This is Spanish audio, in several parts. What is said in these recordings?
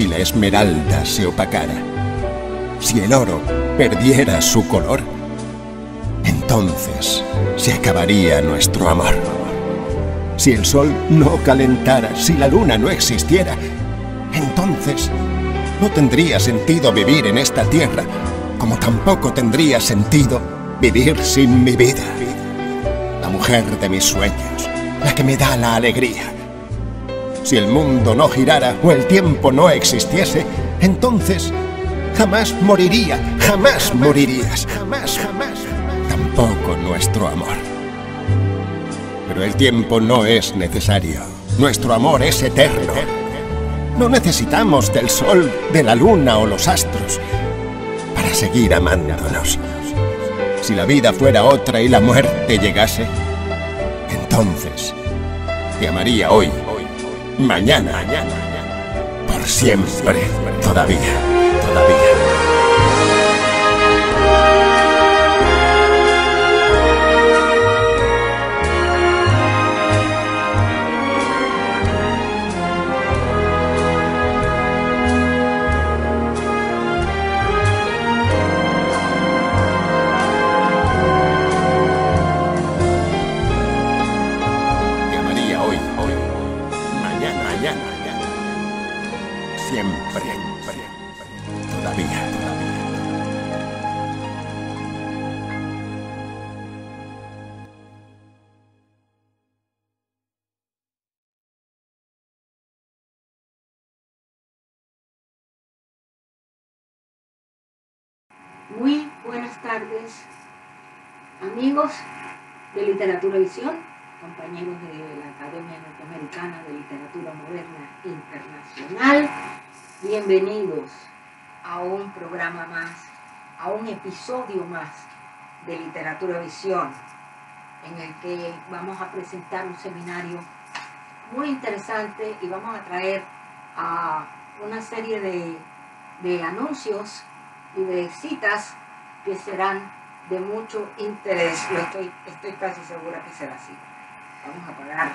si la esmeralda se opacara, si el oro perdiera su color, entonces se acabaría nuestro amor. Si el sol no calentara, si la luna no existiera, entonces no tendría sentido vivir en esta tierra, como tampoco tendría sentido vivir sin mi vida. La mujer de mis sueños, la que me da la alegría. Si el mundo no girara o el tiempo no existiese, entonces jamás moriría, jamás morirías, jamás. Tampoco nuestro amor. Pero el tiempo no es necesario. Nuestro amor es eterno. No necesitamos del sol, de la luna o los astros para seguir amándonos. Si la vida fuera otra y la muerte llegase, entonces te amaría hoy, mañana, por siempre, todavía. Siempre, todavía. Muy buenas tardes, amigos de Literatura Visión, compañeros de la Academia Norteamericana de Literatura Moderna Internacional. Bienvenidos a un programa más, a un episodio más de Literatura Visión, en el que vamos a presentar un seminario muy interesante y vamos a traer a una serie de anuncios y de citas que serán de mucho interés. Yo estoy casi segura que será así. Vamos a apagar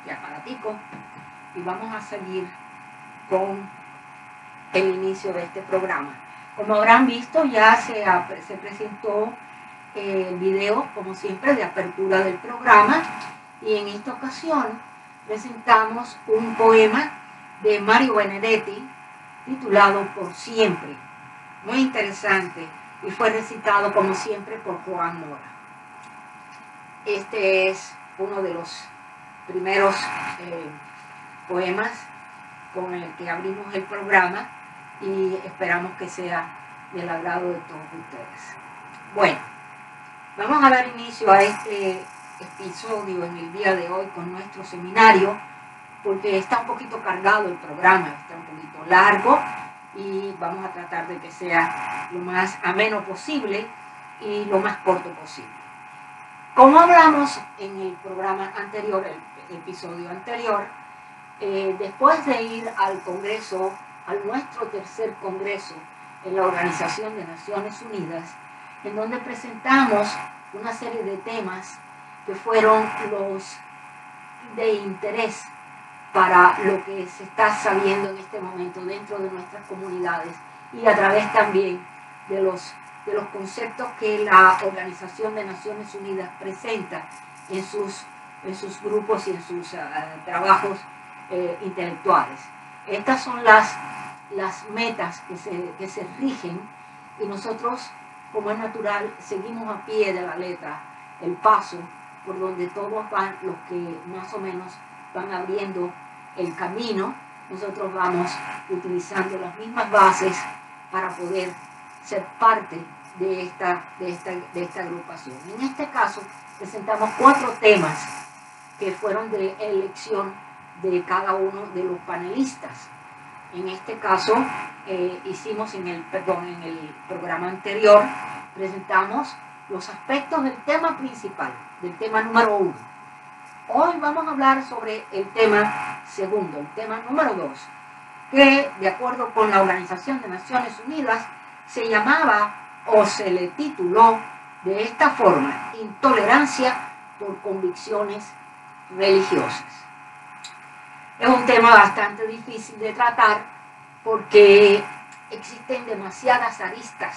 este aparatico y vamos a seguir con el inicio de este programa. Como habrán visto, ya se presentó el video, como siempre, de apertura del programa, y en esta ocasión presentamos un poema de Mario Benedetti titulado Por Siempre, muy interesante, y fue recitado como siempre por Juan Mora. Este es uno de los primeros poemas con el que abrimos el programa y esperamos que sea del agrado de todos ustedes. Bueno, vamos a dar inicio a este episodio en el día de hoy con nuestro seminario, porque está un poquito cargado el programa, está un poquito largo y vamos a tratar de que sea lo más ameno posible y lo más corto posible. Como hablamos en el programa anterior, el episodio anterior, después de ir al Congreso, al nuestro tercer Congreso en la Organización de Naciones Unidas, en donde presentamos una serie de temas que fueron los de interés para lo que se está sabiendo en este momento dentro de nuestras comunidades y a través también de los conceptos que la Organización de Naciones Unidas presenta en sus grupos y en sus trabajos intelectuales. Estas son las metas que se rigen, y nosotros, como es natural, seguimos a pie de la letra el paso por donde todos van, los que más o menos van abriendo el camino. Nosotros vamos utilizando las mismas bases para poder ser parte de esta agrupación. En este caso presentamos 4 temas que fueron de elección de cada uno de los panelistas. En este caso hicimos en el programa anterior, presentamos los aspectos del tema principal, del tema número 1. Hoy vamos a hablar sobre el tema segundo, el tema número 2, que de acuerdo con la Organización de Naciones Unidas se llamaba o se le tituló de esta forma: intolerancia por convicciones religiosas. Es un tema bastante difícil de tratar porque existen demasiadas aristas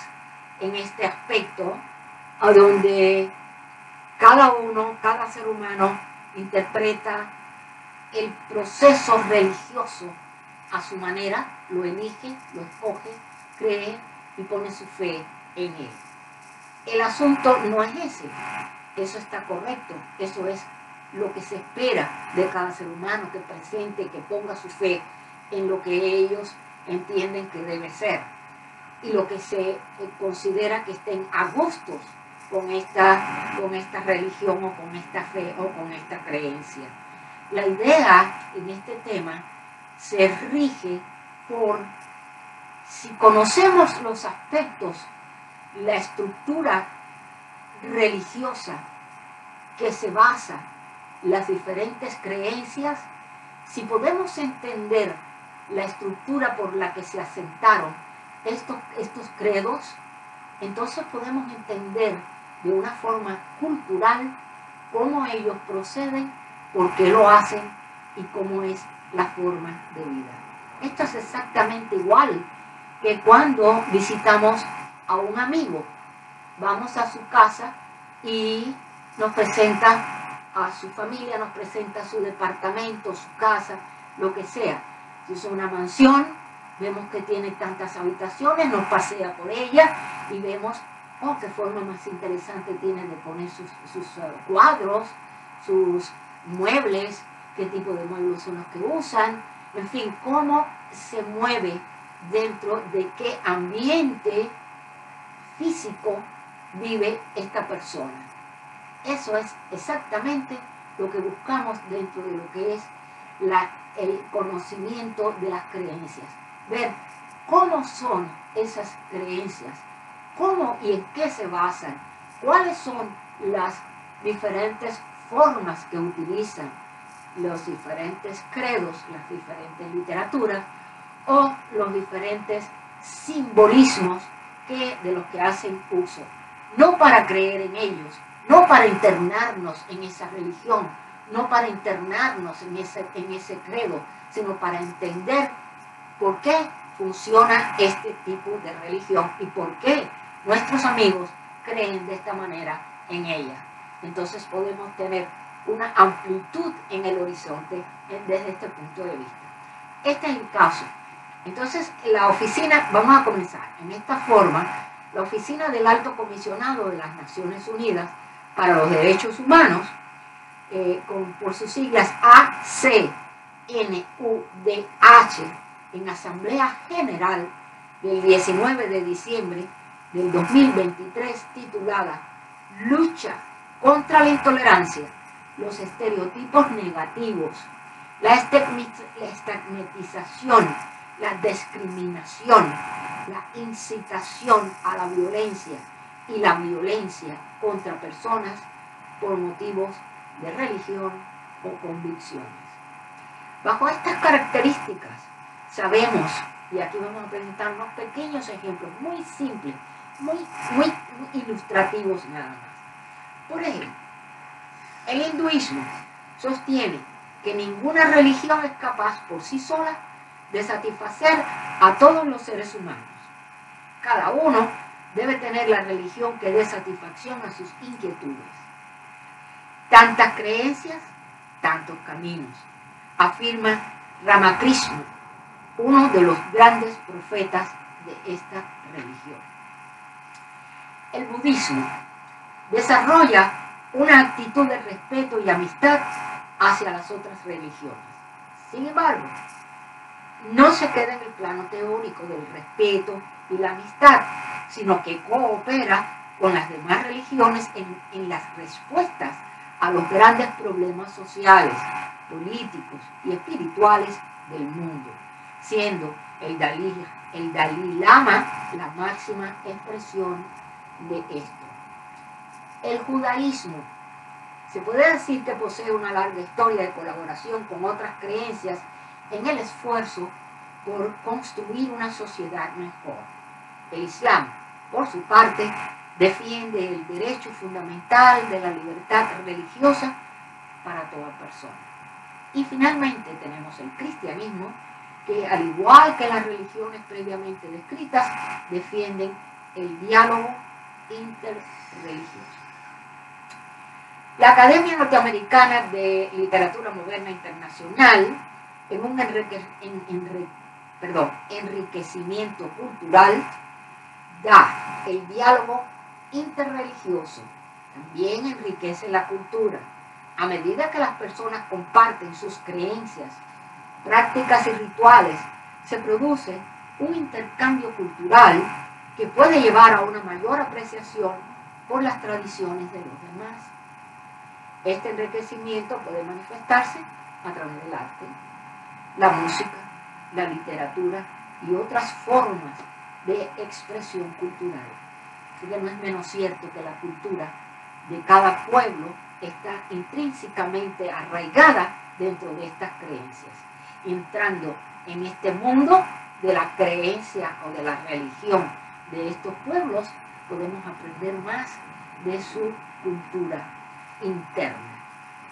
en este aspecto, a donde cada ser humano interpreta el proceso religioso a su manera, lo elige, lo escoge, cree y pone su fe en él. El asunto no es ese, eso está correcto, eso es lo que se espera de cada ser humano, que presente, que ponga su fe en lo que ellos entienden que debe ser y lo que se considera que estén a gustos con esta religión o con esta fe o con esta creencia. La idea en este tema se rige por si conocemos los aspectos, la estructura religiosa que se basa en las diferentes creencias, si podemos entender la estructura por la que se asentaron estos credos, entonces podemos entender de una forma cultural cómo ellos proceden, por qué lo hacen y cómo es la forma de vida. Esto es exactamente igual que cuando visitamos a un amigo. Vamos a su casa y nos presenta a su familia, nos presenta su departamento, su casa, lo que sea. Si es una mansión, vemos que tiene tantas habitaciones, nos pasea por ella y vemos, oh, qué forma más interesante tiene de poner sus cuadros, sus muebles, qué tipo de muebles son los que usan, en fin, cómo se mueve dentro de qué ambiente físico vive esta persona. Eso es exactamente lo que buscamos dentro de lo que es el conocimiento de las creencias. Ver cómo son esas creencias, cómo y en qué se basan, cuáles son las diferentes formas que utilizan los diferentes credos, las diferentes literaturas o los diferentes simbolismos de los que hacen uso. No para creer en ellos, no para internarnos en esa religión, no para internarnos en ese credo, sino para entender por qué funciona este tipo de religión y por qué nuestros amigos creen de esta manera en ella. Entonces podemos tener una amplitud en el horizonte desde este punto de vista. Este es el caso. Entonces la oficina, vamos a comenzar en esta forma, la oficina del Alto Comisionado de las Naciones Unidas para los Derechos Humanos, por sus siglas ACNUDH, en Asamblea General del 19 de diciembre del 2023, titulada Lucha contra la intolerancia, los estereotipos negativos, la estigmatización, la discriminación, la incitación a la violencia y la violencia contra personas por motivos de religión o convicciones. Bajo estas características sabemos, y aquí vamos a presentar unos pequeños ejemplos muy simples, muy ilustrativos nada más. Por ejemplo, el hinduismo sostiene que ninguna religión es capaz por sí sola de satisfacer a todos los seres humanos. Cada uno debe tener la religión que dé satisfacción a sus inquietudes. Tantas creencias, tantos caminos, afirma Ramakrishna, uno de los grandes profetas de esta religión. El budismo desarrolla una actitud de respeto y amistad hacia las otras religiones. Sin embargo, no se queda en el plano teórico del respeto y la amistad, sino que coopera con las demás religiones en las respuestas a los grandes problemas sociales, políticos y espirituales del mundo, siendo el Dalai Lama la máxima expresión de esto. El judaísmo se puede decir que posee una larga historia de colaboración con otras creencias en el esfuerzo por construir una sociedad mejor. El Islam, por su parte, defiende el derecho fundamental de la libertad religiosa para toda persona. Y finalmente tenemos el cristianismo, que, al igual que las religiones previamente descritas, defienden el diálogo interreligioso. La Academia Norteamericana de Literatura Moderna Internacional, en un enriquecimiento cultural, da el diálogo interreligioso. También enriquece la cultura. A medida que las personas comparten sus creencias, prácticas y rituales, se produce un intercambio cultural que puede llevar a una mayor apreciación por las tradiciones de los demás. Este enriquecimiento puede manifestarse a través del arte, la música, la literatura y otras formas de expresión cultural. Porque no es menos cierto que la cultura de cada pueblo está intrínsecamente arraigada dentro de estas creencias. Entrando en este mundo de la creencia o de la religión de estos pueblos, podemos aprender más de su cultura interna.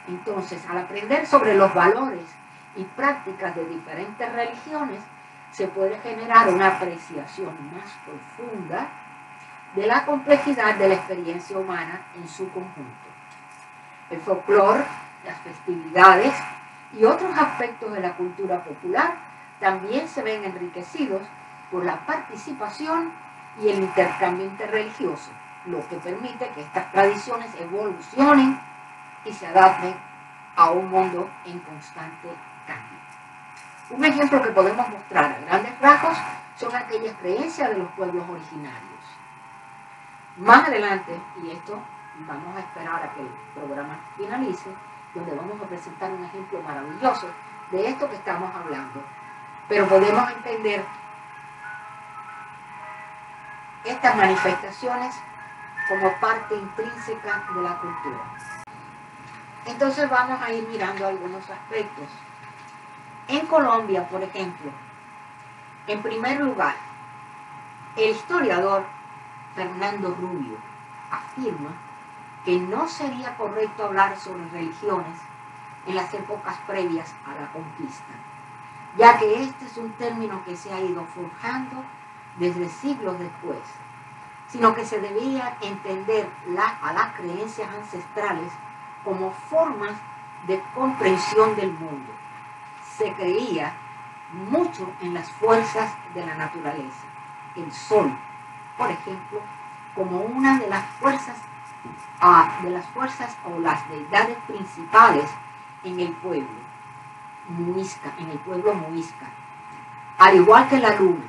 Entonces, al aprender sobre los valores y prácticas de diferentes religiones, se puede generar una apreciación más profunda de la complejidad de la experiencia humana en su conjunto. El folclore, las festividades y otros aspectos de la cultura popular también se ven enriquecidos por la participación y el intercambio interreligioso, lo que permite que estas tradiciones evolucionen y se adapten a un mundo en constante cambio. Un ejemplo que podemos mostrar a grandes rasgos son aquellas creencias de los pueblos originarios. Más adelante, y esto vamos a esperar a que el programa finalice, donde vamos a presentar un ejemplo maravilloso de esto que estamos hablando. Pero podemos entender estas manifestaciones como parte intrínseca de la cultura. Entonces vamos a ir mirando algunos aspectos. En Colombia, por ejemplo, en primer lugar, el historiador Fernando Rubio afirma que no sería correcto hablar sobre religiones en las épocas previas a la conquista, ya que este es un término que se ha ido forjando desde siglos después, sino que se debía entender a las creencias ancestrales como formas de comprensión del mundo. Se creía mucho en las fuerzas de la naturaleza. El sol, por ejemplo, como una de las fuerzas o las deidades principales en el pueblo muisca, al igual que la luna.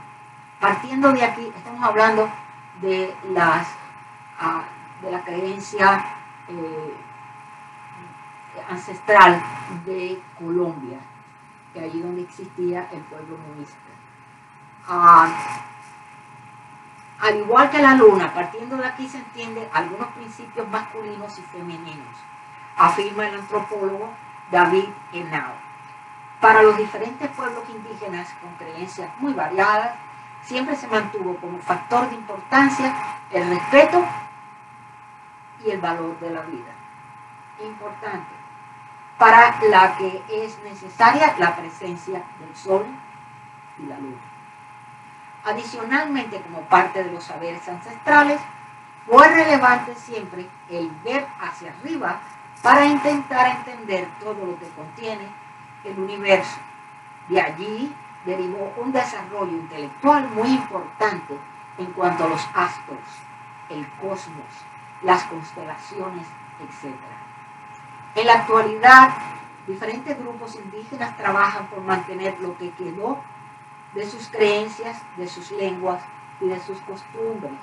Partiendo de aquí, estamos hablando de la creencia ancestral de Colombia, que allí donde existía el pueblo muisca. Al igual que la luna, partiendo de aquí se entienden algunos principios masculinos y femeninos, afirma el antropólogo David Henao. Para los diferentes pueblos indígenas con creencias muy variadas, siempre se mantuvo como factor de importancia el respeto y el valor de la vida. Importante. Para la que es necesaria la presencia del sol y la luna. Adicionalmente, como parte de los saberes ancestrales, fue relevante siempre el ver hacia arriba para intentar entender todo lo que contiene el universo. De allí derivó un desarrollo intelectual muy importante en cuanto a los astros, el cosmos, las constelaciones, etc. En la actualidad, diferentes grupos indígenas trabajan por mantener lo que quedó de sus creencias, de sus lenguas y de sus costumbres,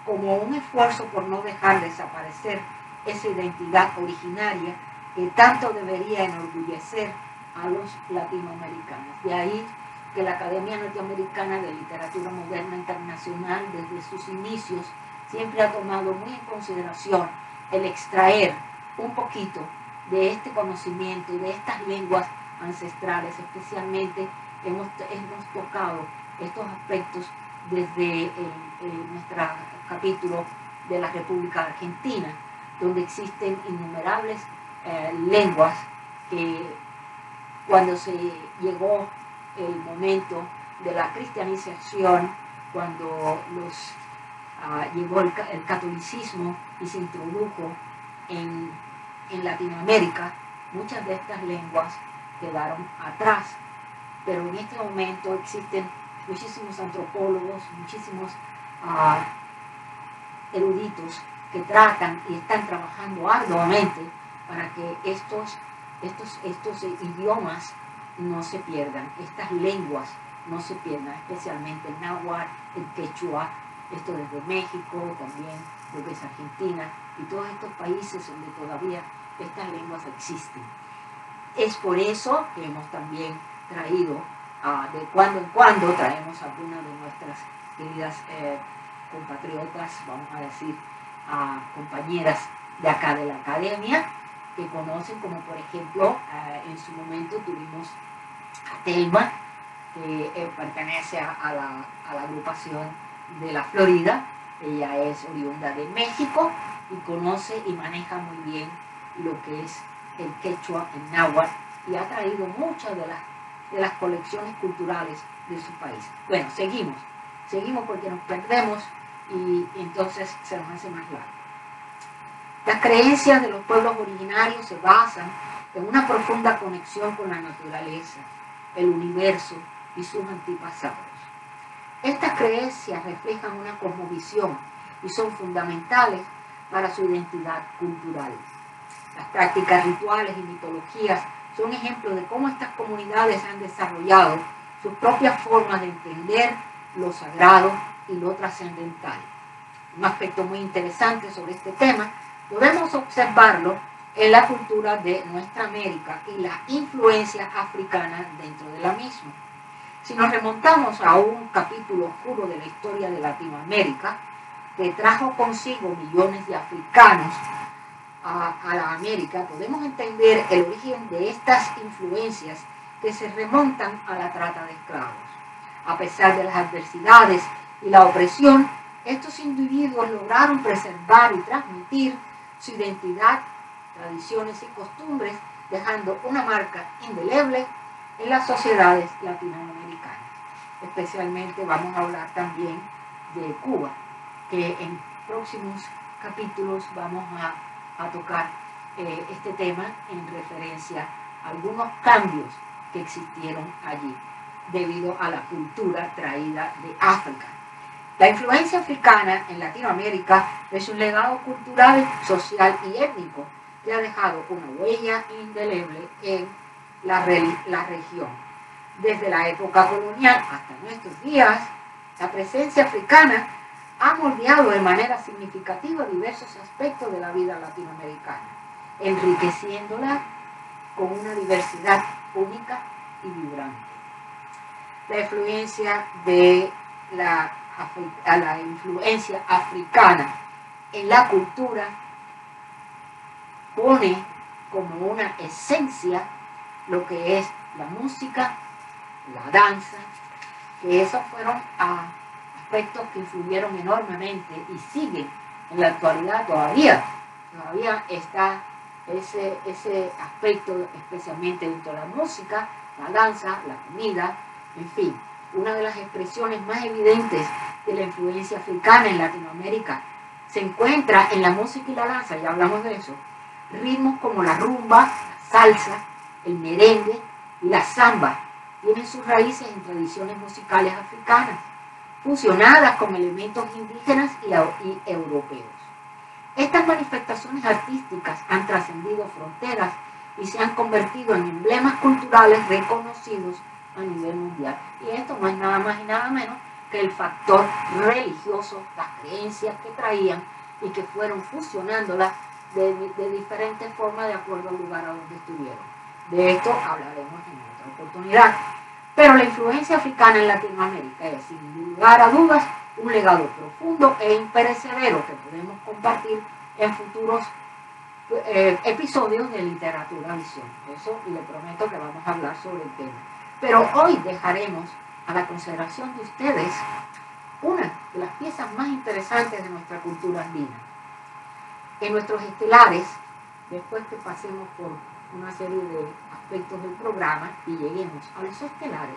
como un esfuerzo por no dejar desaparecer esa identidad originaria que tanto debería enorgullecer a los latinoamericanos. De ahí que la Academia Norteamericana de Literatura Moderna Internacional, desde sus inicios, siempre ha tomado muy en consideración el extraer un poquito de este conocimiento y de estas lenguas ancestrales. Especialmente hemos tocado estos aspectos desde nuestro capítulo de la República Argentina, donde existen innumerables lenguas que cuando se llegó el momento de la cristianización, cuando llegó el catolicismo y se introdujo en Latinoamérica, muchas de estas lenguas quedaron atrás. Pero en este momento existen muchísimos antropólogos, muchísimos eruditos que tratan y están trabajando arduamente para que estos idiomas no se pierdan, estas lenguas no se pierdan, especialmente el náhuatl, el quechua, esto desde México, también desde Argentina y todos estos países donde todavía estas lenguas existen. Es por eso que hemos también traído, de cuando en cuando, traemos a algunas de nuestras queridas compatriotas, vamos a decir, compañeras de acá de la academia, que conocen, como por ejemplo, en su momento tuvimos a Telma, que pertenece a la agrupación de la Florida. Ella es oriunda de México y conoce y maneja muy bien lo que es el quechua, el náhuatl, y ha traído muchas de las colecciones culturales de su país. Bueno, seguimos porque nos perdemos y entonces se nos hace más largo. Las creencias de los pueblos originarios se basan en una profunda conexión con la naturaleza, el universo y sus antepasados. Estas creencias reflejan una cosmovisión y son fundamentales para su identidad cultural. Las prácticas rituales y mitologías son ejemplos de cómo estas comunidades han desarrollado sus propias formas de entender lo sagrado y lo trascendental. Un aspecto muy interesante sobre este tema podemos observarlo en la cultura de nuestra América y la influencia africana dentro de la misma. Si nos remontamos a un capítulo oscuro de la historia de Latinoamérica, que trajo consigo millones de africanos a la América, podemos entender el origen de estas influencias que se remontan a la trata de esclavos. A pesar de las adversidades y la opresión, estos individuos lograron preservar y transmitir su identidad, tradiciones y costumbres, dejando una marca indeleble en las sociedades latinoamericanas. Especialmente vamos a hablar también de Cuba, que en próximos capítulos vamos a tocar este tema en referencia a algunos cambios que existieron allí debido a la cultura traída de África. La influencia africana en Latinoamérica es un legado cultural, social y étnico que ha dejado una huella indeleble en la región. Desde la época colonial hasta nuestros días, la presencia africana ha moldeado de manera significativa diversos aspectos de la vida latinoamericana, enriqueciéndola con una diversidad única y vibrante. La influencia de la influencia africana en la cultura pone como una esencia lo que es la música, la danza, que esos fueron aspectos que influyeron enormemente y siguen en la actualidad todavía está ese aspecto, especialmente dentro de la música, la danza, la comida, en fin. Una de las expresiones más evidentes de la influencia africana en Latinoamérica se encuentra en la música y la danza, ya hablamos de eso. Ritmos como la rumba, la salsa, el merengue y la samba tienen sus raíces en tradiciones musicales africanas, fusionadas con elementos indígenas y europeos. Estas manifestaciones artísticas han trascendido fronteras y se han convertido en emblemas culturales reconocidos a nivel mundial. Y esto no es nada más y nada menos que el factor religioso, las creencias que traían y que fueron fusionándolas de diferentes formas de acuerdo al lugar a donde estuvieron. De esto hablaremos en otra oportunidad. Pero la influencia africana en Latinoamérica es, sin lugar a dudas, un legado profundo e imperecedero que podemos compartir en futuros episodios de Literatura Visión. Eso, y le prometo que vamos a hablar sobre el tema. Pero hoy dejaremos a la consideración de ustedes una de las piezas más interesantes de nuestra cultura andina. En nuestros estelares, después que pasemos por una serie de aspectos del programa y lleguemos a los estelares,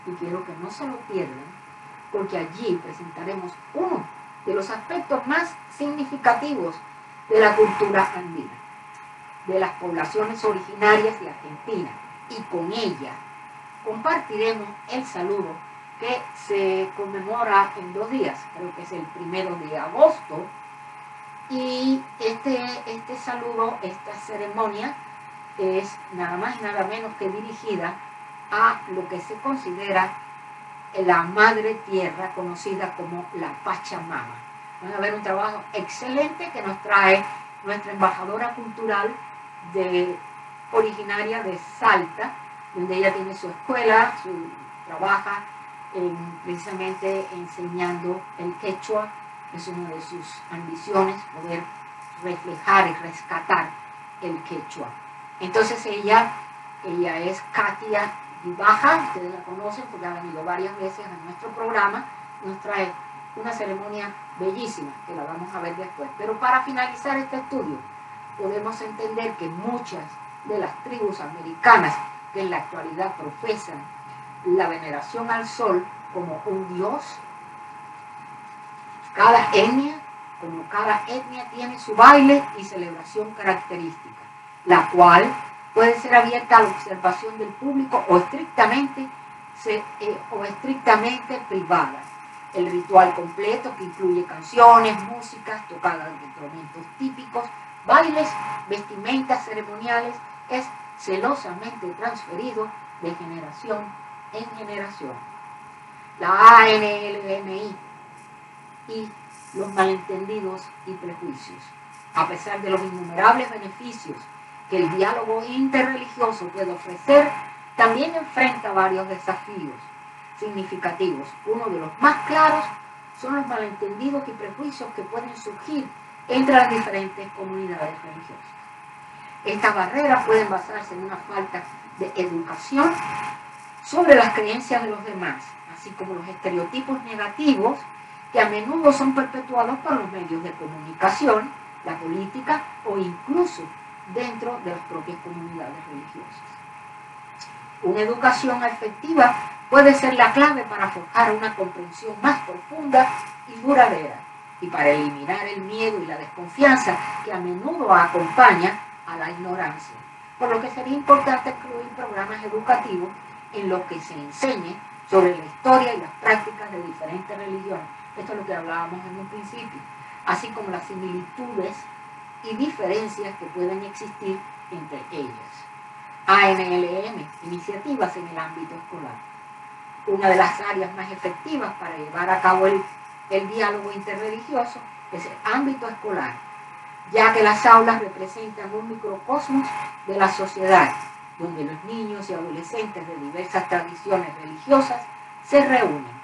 y quiero que no se lo pierdan, porque allí presentaremos uno de los aspectos más significativos de la cultura andina, de las poblaciones originarias de Argentina, y con ella compartiremos el saludo que se conmemora en 2 días, creo que es el 1 de agosto, y este saludo, esta ceremonia, es nada más y nada menos que dirigida a lo que se considera la madre tierra, conocida como la Pachamama. Van a ver un trabajo excelente que nos trae nuestra embajadora cultural originaria de Salta, donde ella tiene su escuela, trabaja precisamente enseñando el quechua. Es una de sus ambiciones, poder reflejar y rescatar el quechua. Entonces ella es Katia Vivaja, ustedes la conocen porque ha venido varias veces a nuestro programa, nos trae una ceremonia bellísima, que la vamos a ver después. Pero para finalizar este estudio, podemos entender que muchas de las tribus americanas que en la actualidad profesan la veneración al sol como un dios, cada etnia tiene su baile y celebración característica, la cual puede ser abierta a la observación del público o estrictamente privada. El ritual completo, que incluye canciones, músicas, tocadas de instrumentos típicos, bailes, vestimentas ceremoniales, es celosamente transferido de generación en generación. La ANLMI y los malentendidos y prejuicios, a pesar de los innumerables beneficios que el diálogo interreligioso puede ofrecer, también enfrenta varios desafíos significativos. Uno de los más claros son los malentendidos y prejuicios que pueden surgir entre las diferentes comunidades religiosas. Estas barreras pueden basarse en una falta de educación sobre las creencias de los demás, así como los estereotipos negativos que a menudo son perpetuados por los medios de comunicación, la política o incluso dentro de las propias comunidades religiosas. Una educación efectiva puede ser la clave para forjar una comprensión más profunda y duradera, y para eliminar el miedo y la desconfianza que a menudo acompaña a la ignorancia, por lo que sería importante incluir programas educativos en los que se enseñe sobre la historia y las prácticas de diferentes religiones. Esto es lo que hablábamos en un principio, así como las similitudes y diferencias que pueden existir entre ellas. ANLM, iniciativas en el ámbito escolar. Una de las áreas más efectivas para llevar a cabo el diálogo interreligioso es el ámbito escolar, ya que las aulas representan un microcosmos de la sociedad, donde los niños y adolescentes de diversas tradiciones religiosas se reúnen.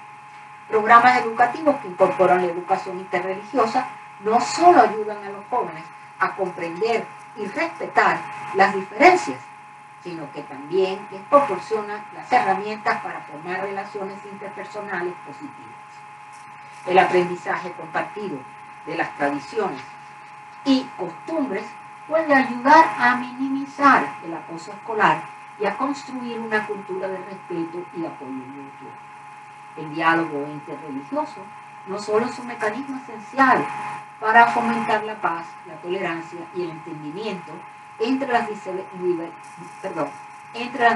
Programas educativos que incorporan la educación interreligiosa no solo ayudan a los jóvenes a comprender y respetar las diferencias, sino que también les proporcionan las herramientas para formar relaciones interpersonales positivas. El aprendizaje compartido de las tradiciones y costumbres puede ayudar a minimizar el acoso escolar y a construir una cultura de respeto y apoyo mutuo. El diálogo interreligioso no solo es un mecanismo esencial para fomentar la paz, la tolerancia y el entendimiento entre las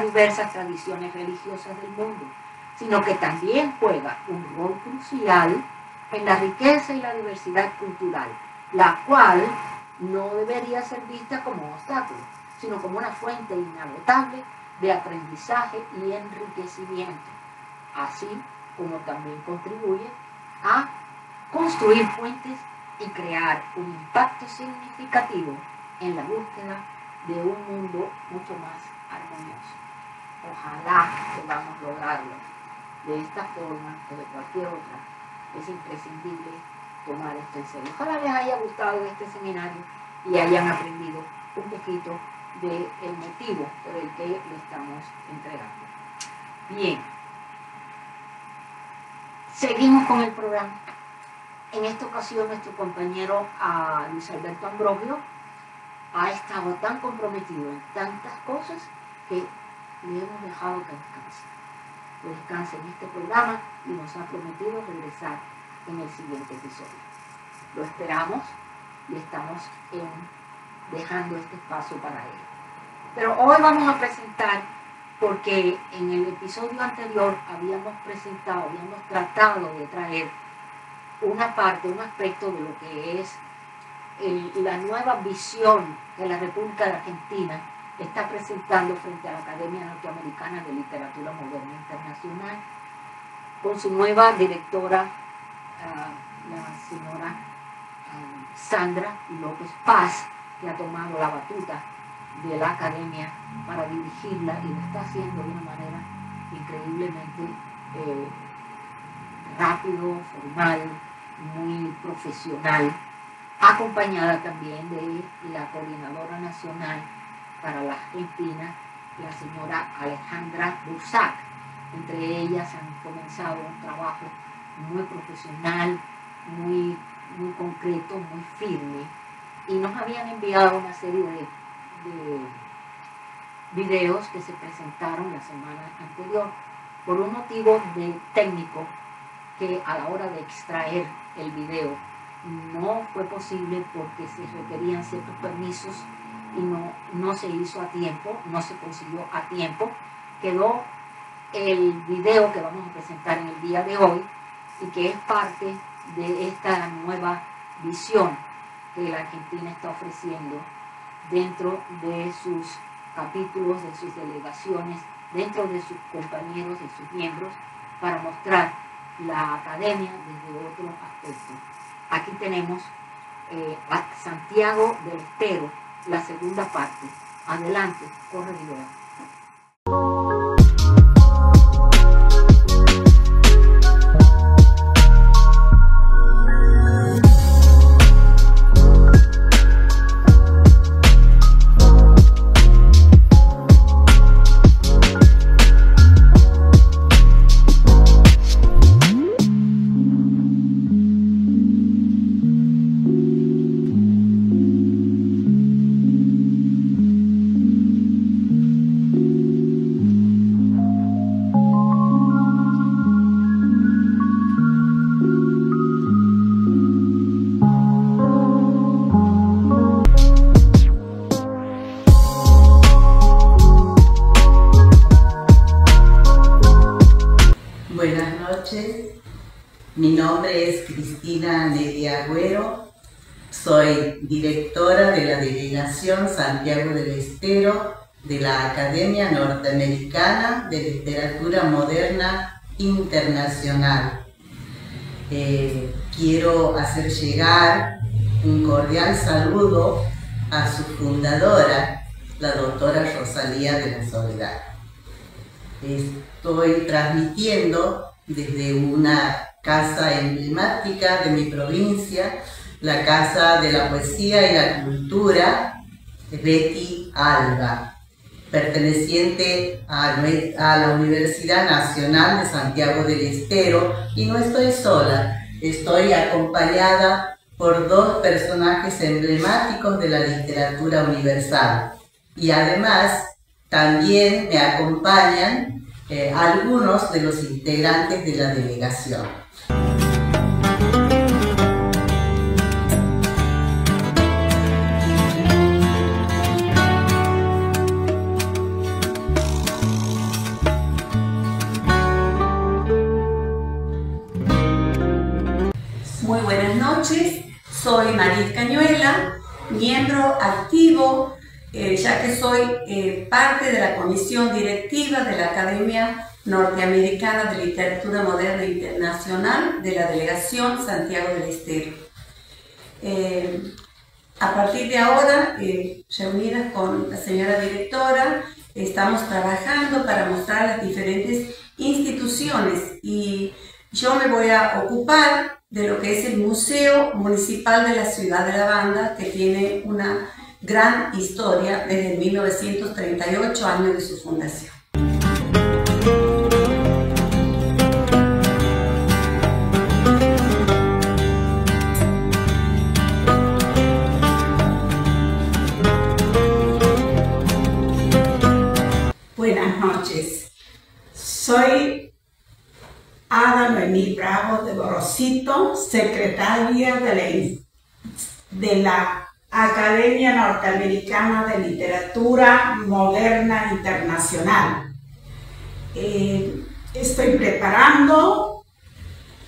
diversas tradiciones religiosas del mundo, sino que también juega un rol crucial en la riqueza y la diversidad cultural, la cual no debería ser vista como obstáculo, sino como una fuente inagotable de aprendizaje y enriquecimiento, así como también contribuye a construir puentes y crear un impacto significativo en la búsqueda de un mundo mucho más armonioso. Ojalá podamos lograrlo. De esta forma o de cualquier otra, es imprescindible tomar esto en serio. Ojalá les haya gustado este seminario y hayan aprendido un poquito del motivo por el que lo estamos entregando. Bien, seguimos con el programa. En esta ocasión nuestro compañero Luis Alberto Ambrogio ha estado tan comprometido en tantas cosas que le hemos dejado que descanse. descansa en este programa y nos ha prometido regresar en el siguiente episodio. Lo esperamos y estamos dejando este espacio para él. Pero hoy vamos a presentar, porque en el episodio anterior habíamos tratado de traer una parte, un aspecto de lo que es la nueva visión que la República de Argentina está presentando frente a la Academia Norteamericana de Literatura Moderna Internacional, con su nueva directora, la señora Sandra López Paz, que ha tomado la batuta de la Academia para dirigirla y lo está haciendo de una manera increíblemente rápido, formal, muy profesional, acompañada también de la coordinadora nacional para la Argentina, la señora Alejandra Bursac. Entre ellas han comenzado un trabajo muy profesional, muy concreto, muy firme, y nos habían enviado una serie de videos que se presentaron la semana anterior por un motivo técnico, que a la hora de extraer el video no fue posible porque se requerían ciertos permisos y no se hizo a tiempo, no se consiguió a tiempo. Quedó el video que vamos a presentar en el día de hoy y que es parte de esta nueva visión que la Argentina está ofreciendo dentro de sus capítulos, de sus delegaciones, dentro de sus compañeros, de sus miembros, para mostrar la academia desde otro aspecto. Aquí tenemos a Santiago del Estero, la segunda parte. Adelante, corre video. Mi nombre es Cristina Nedia Agüero, soy directora de la Delegación Santiago del Estero de la Academia Norteamericana de Literatura Moderna Internacional. Quiero hacer llegar un cordial saludo a su fundadora, la doctora Rosalía de la Soledad. Estoy transmitiendo desde una casa emblemática de mi provincia, la Casa de la Poesía y la Cultura Betty Alba, perteneciente a la Universidad Nacional de Santiago del Estero, y no estoy sola, estoy acompañada por dos personajes emblemáticos de la literatura universal, y además también me acompañan algunos de los integrantes de la delegación. Muy buenas noches, soy Marit Cañuela, miembro activo, ya que soy parte de la comisión directiva de la Academia Norteamericana de Literatura Moderna Internacional de la Delegación Santiago del Estero. A partir de ahora, reunidas con la señora directora, estamos trabajando para mostrar las diferentes instituciones, y yo me voy a ocupar de lo que es el Museo Municipal de la Ciudad de la Banda, que tiene una gran historia desde 1938, año de su fundación. Buenas noches. Soy Noemí Bravo de Borosito, secretaria de la Academia Norteamericana de Literatura Moderna Internacional. Estoy preparando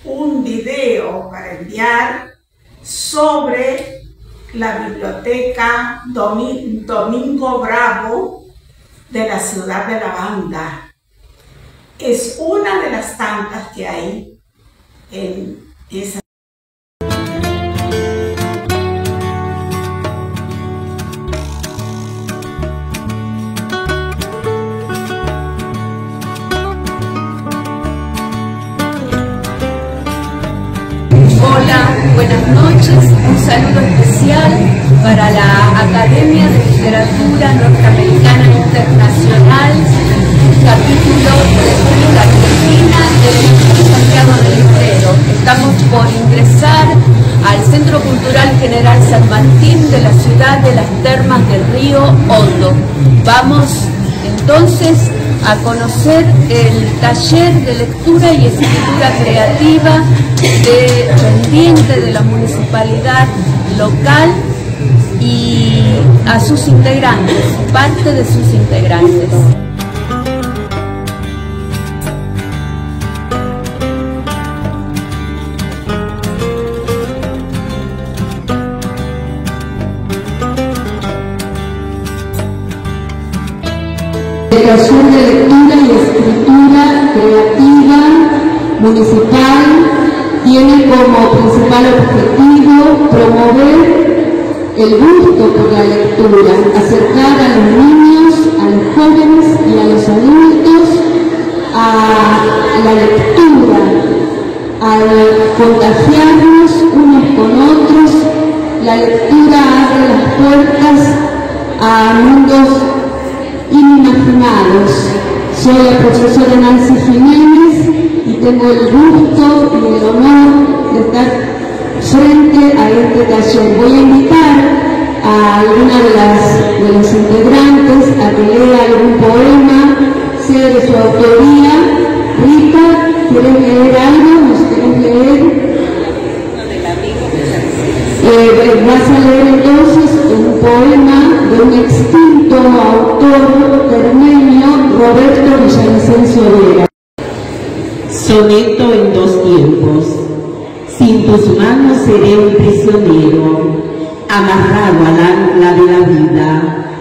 un video para enviar sobre la biblioteca Domingo Bravo de la ciudad de La Banda. Es una de las tantas que hay en esa. Hola, buenas noches. Un saludo especial para la Academia de Literatura Norteamericana Internacional, capítulo de República Argentina de Santiago del Estero. Estamos por ingresar al Centro Cultural General San Martín de la ciudad de las Termas del Río Hondo. Vamos entonces a conocer el taller de lectura y escritura creativa dependiente de la municipalidad local y a sus integrantes, parte de sus integrantes. El taller de lectura y escritura creativa municipal tiene como principal objetivo promover el gusto por la lectura, acercar a los niños, a los jóvenes y a los adultos a la lectura, al contagiarnos unos con otros. La lectura abre las puertas a mundos inimaginados. Soy la profesora Nancy Jiménez y tengo el gusto y el honor de estar frente a este taller. Voy a invitar a alguna de los integrantes a que lea algún poema, sea de su autoría. Rita, ¿quieres leer algo? ¿Nos querés leer? Vas a leer entonces un poema de un extinto autor termeño, Roberto Villavicencio Vera. Soneto en dos tiempos. Sin tus manos seré un prisionero, amarrado al ancla de la vida,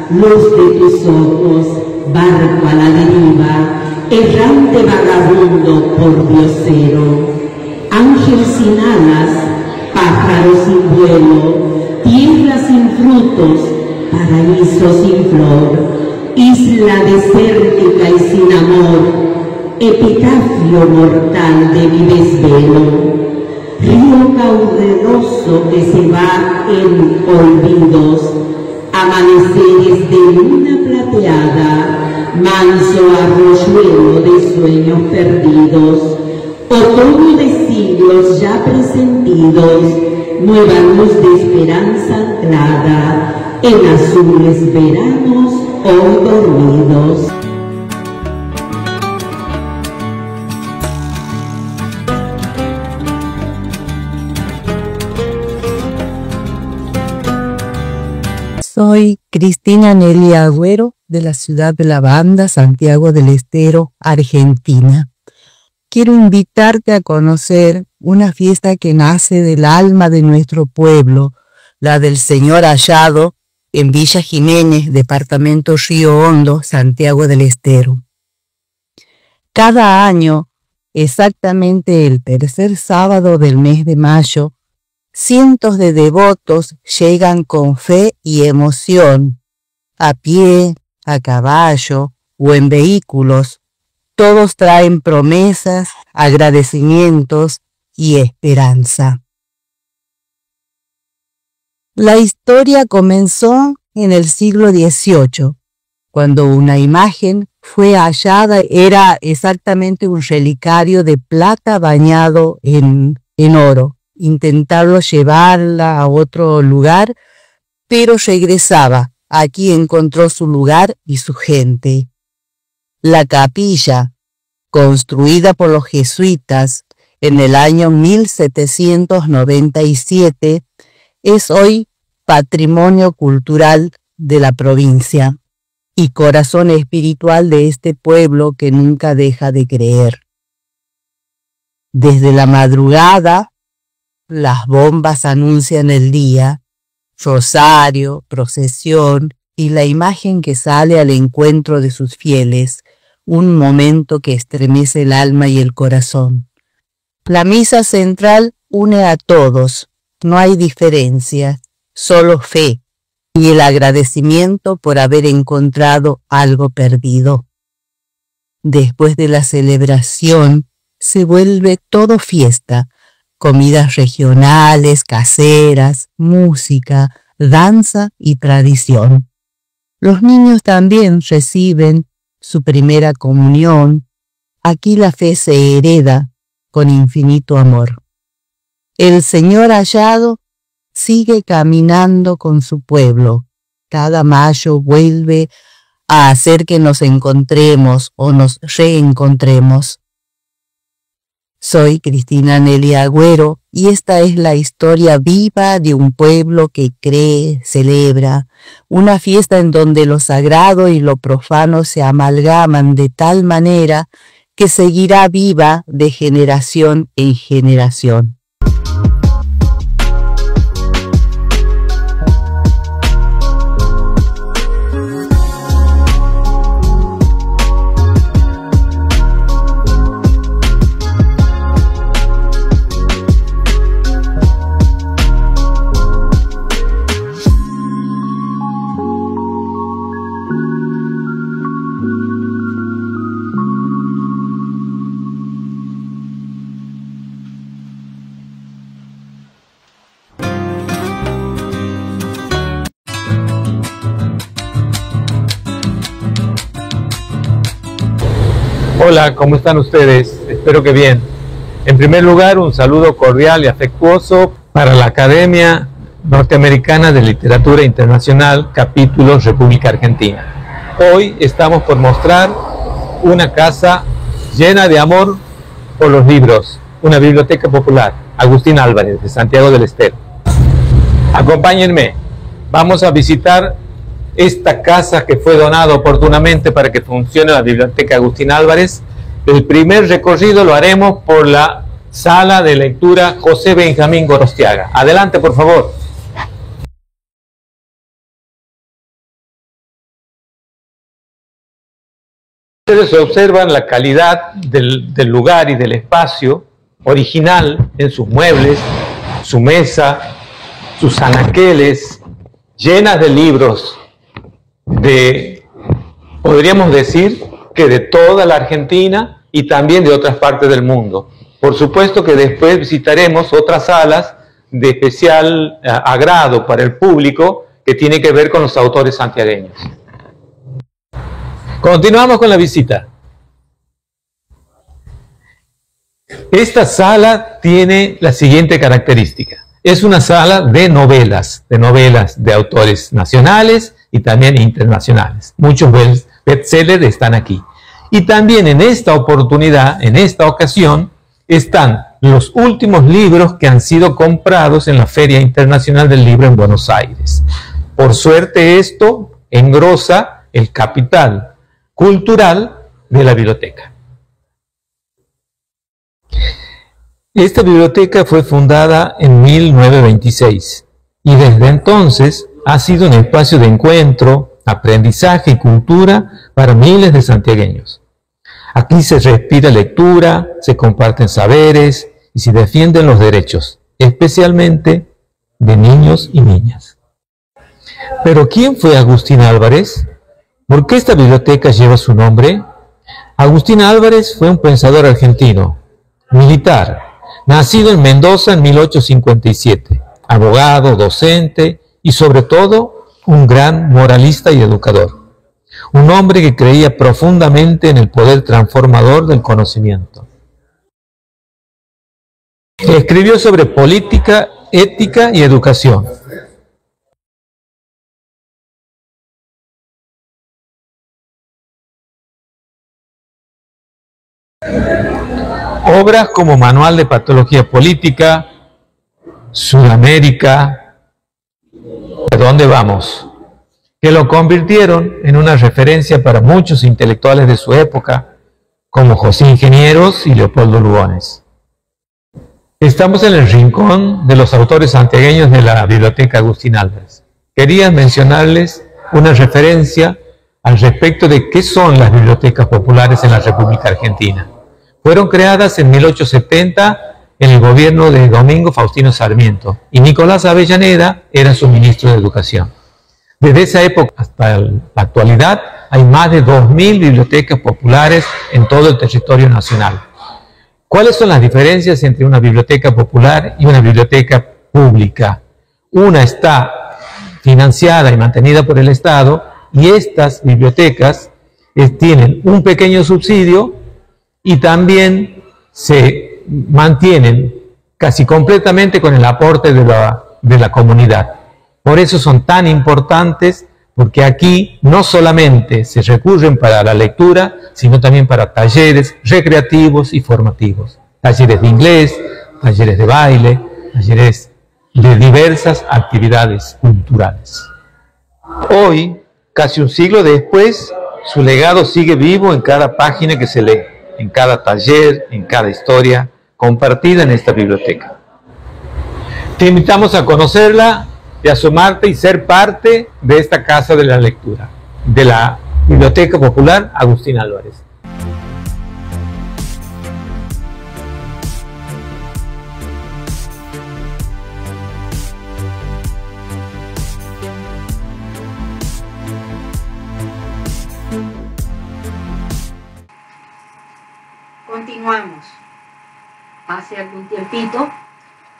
luz de tus ojos, barco a la deriva, errante vagabundo por diosero, ángel sin alas, pájaro sin vuelo, tierra sin frutos, paraíso sin flor, isla desértica y sin amor, epitafio mortal de mi desvelo, río caudaloso que se va en olvidos, amaneceres de luna plateada, manso arroyuelo de sueños perdidos, otoño de siglos ya presentidos, nueva luz de esperanza anclada, en azules veranos hoy dormidos. Soy Cristina Nelly Agüero de la ciudad de La Banda, Santiago del Estero, Argentina. Quiero invitarte a conocer una fiesta que nace del alma de nuestro pueblo, la del Señor Hallado, en Villa Jiménez, departamento Río Hondo, Santiago del Estero. Cada año, exactamente el tercer sábado del mes de mayo, cientos de devotos llegan con fe y emoción, a pie, a caballo o en vehículos. Todos traen promesas, agradecimientos y esperanza. La historia comenzó en el siglo XVIII, cuando una imagen fue hallada. Era exactamente un relicario de plata bañado en oro. Intentaron llevarla a otro lugar, pero regresaba. Aquí encontró su lugar y su gente. La capilla, construida por los jesuitas en el año 1797, es hoy patrimonio cultural de la provincia y corazón espiritual de este pueblo que nunca deja de creer. Desde la madrugada, las bombas anuncian el día, rosario, procesión y la imagen que sale al encuentro de sus fieles, un momento que estremece el alma y el corazón. La misa central une a todos, no hay diferencia, solo fe y el agradecimiento por haber encontrado algo perdido. Después de la celebración se vuelve todo fiesta, comidas regionales, caseras, música, danza y tradición. Los niños también reciben su primera comunión. Aquí la fe se hereda con infinito amor. El Señor hallado sigue caminando con su pueblo. Cada mayo vuelve a hacer que nos encontremos o nos reencontremos. Soy Cristina Nelly Agüero y esta es la historia viva de un pueblo que cree, celebra, una fiesta en donde lo sagrado y lo profano se amalgaman de tal manera que seguirá viva de generación en generación. Hola, ¿cómo están ustedes? Espero que bien. En primer lugar, un saludo cordial y afectuoso para la Academia Norteamericana de Literatura Internacional, capítulo República Argentina. Hoy estamos por mostrar una casa llena de amor por los libros, una biblioteca popular, Agustín Álvarez, de Santiago del Estero. Acompáñenme, vamos a visitar esta casa que fue donada oportunamente para que funcione la Biblioteca Agustín Álvarez. El primer recorrido lo haremos por la sala de lectura José Benjamín Gorostiaga. Adelante, por favor. Ustedes observan la calidad del lugar y del espacio original en sus muebles, su mesa, sus anaqueles, llenas de libros, podríamos decir que de toda la Argentina y también de otras partes del mundo. Por supuesto que después visitaremos otras salas de especial agrado para el público que tiene que ver con los autores santiagueños. Continuamos con la visita. Esta sala tiene la siguiente característica. Es una sala de novelas de autores nacionales y también internacionales. Muchos bestsellers están aquí. Y también en esta oportunidad, en esta ocasión, están los últimos libros que han sido comprados en la Feria Internacional del Libro en Buenos Aires. Por suerte esto engrosa el capital cultural de la biblioteca. Esta biblioteca fue fundada en 1926 y desde entonces ha sido un espacio de encuentro, aprendizaje y cultura para miles de santiagueños. Aquí se respira lectura, se comparten saberes y se defienden los derechos, especialmente de niños y niñas. ¿Pero quién fue Agustín Álvarez? ¿Por qué esta biblioteca lleva su nombre? Agustín Álvarez fue un pensador argentino, militar, nacido en Mendoza en 1857, abogado, docente y sobre todo un gran moralista y educador. Un hombre que creía profundamente en el poder transformador del conocimiento. Escribió sobre política, ética y educación. Obras como Manual de Patología Política, Sudamérica, ¿a dónde vamos?, que lo convirtieron en una referencia para muchos intelectuales de su época, como José Ingenieros y Leopoldo Lugones. Estamos en el rincón de los autores santiagueños de la Biblioteca Agustín Álvarez. Quería mencionarles una referencia al respecto de qué son las bibliotecas populares en la República Argentina. Fueron creadas en 1870 en el gobierno de Domingo Faustino Sarmiento y Nicolás Avellaneda era su ministro de Educación. Desde esa época hasta la actualidad hay más de 2.000 bibliotecas populares en todo el territorio nacional. ¿Cuáles son las diferencias entre una biblioteca popular y una biblioteca pública? Una está financiada y mantenida por el Estado y estas bibliotecas tienen un pequeño subsidio y también se mantienen casi completamente con el aporte de la comunidad. Por eso son tan importantes, porque aquí no solamente se recurren para la lectura, sino también para talleres recreativos y formativos. Talleres de inglés, talleres de baile, talleres de diversas actividades culturales. Hoy, casi un siglo después, su legado sigue vivo en cada página que se lee, en cada taller, en cada historia compartida en esta biblioteca. Te invitamos a conocerla, de asomarte y ser parte de esta Casa de la Lectura, de la Biblioteca Popular Agustín Álvarez. Continuamos. Hace algún tiempito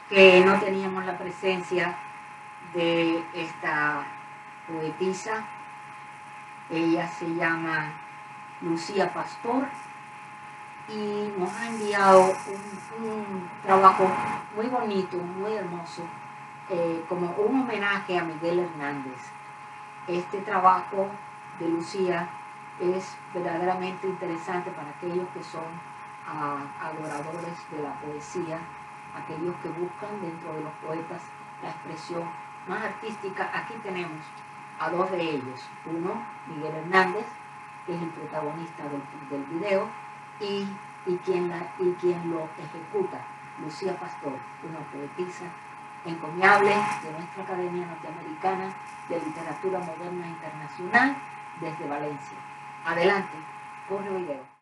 que no teníamos la presencia de esta poetisa. Ella se llama Lucía Pastor y nos ha enviado un trabajo muy bonito, muy hermoso, como un homenaje a Miguel Hernández. Este trabajo de Lucía es verdaderamente interesante para aquellos que son adoradores de la poesía, aquellos que buscan dentro de los poetas la expresión más artística. Aquí tenemos a dos de ellos. Uno, Miguel Hernández, que es el protagonista del video, y quien lo ejecuta, Lucía Pastor, una poetisa encomiable de nuestra Academia Norteamericana de Literatura Moderna Internacional desde Valencia. Adelante, corre video.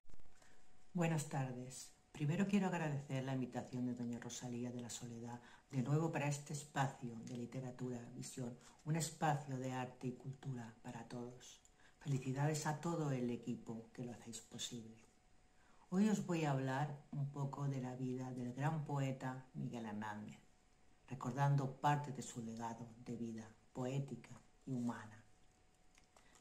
Buenas tardes. Primero quiero agradecer la invitación de doña Rosalía de la Soledad de nuevo para este espacio de literatura, visión, un espacio de arte y cultura para todos. Felicidades a todo el equipo que lo hacéis posible. Hoy os voy a hablar un poco de la vida del gran poeta Miguel Hernández, recordando parte de su legado de vida poética y humana.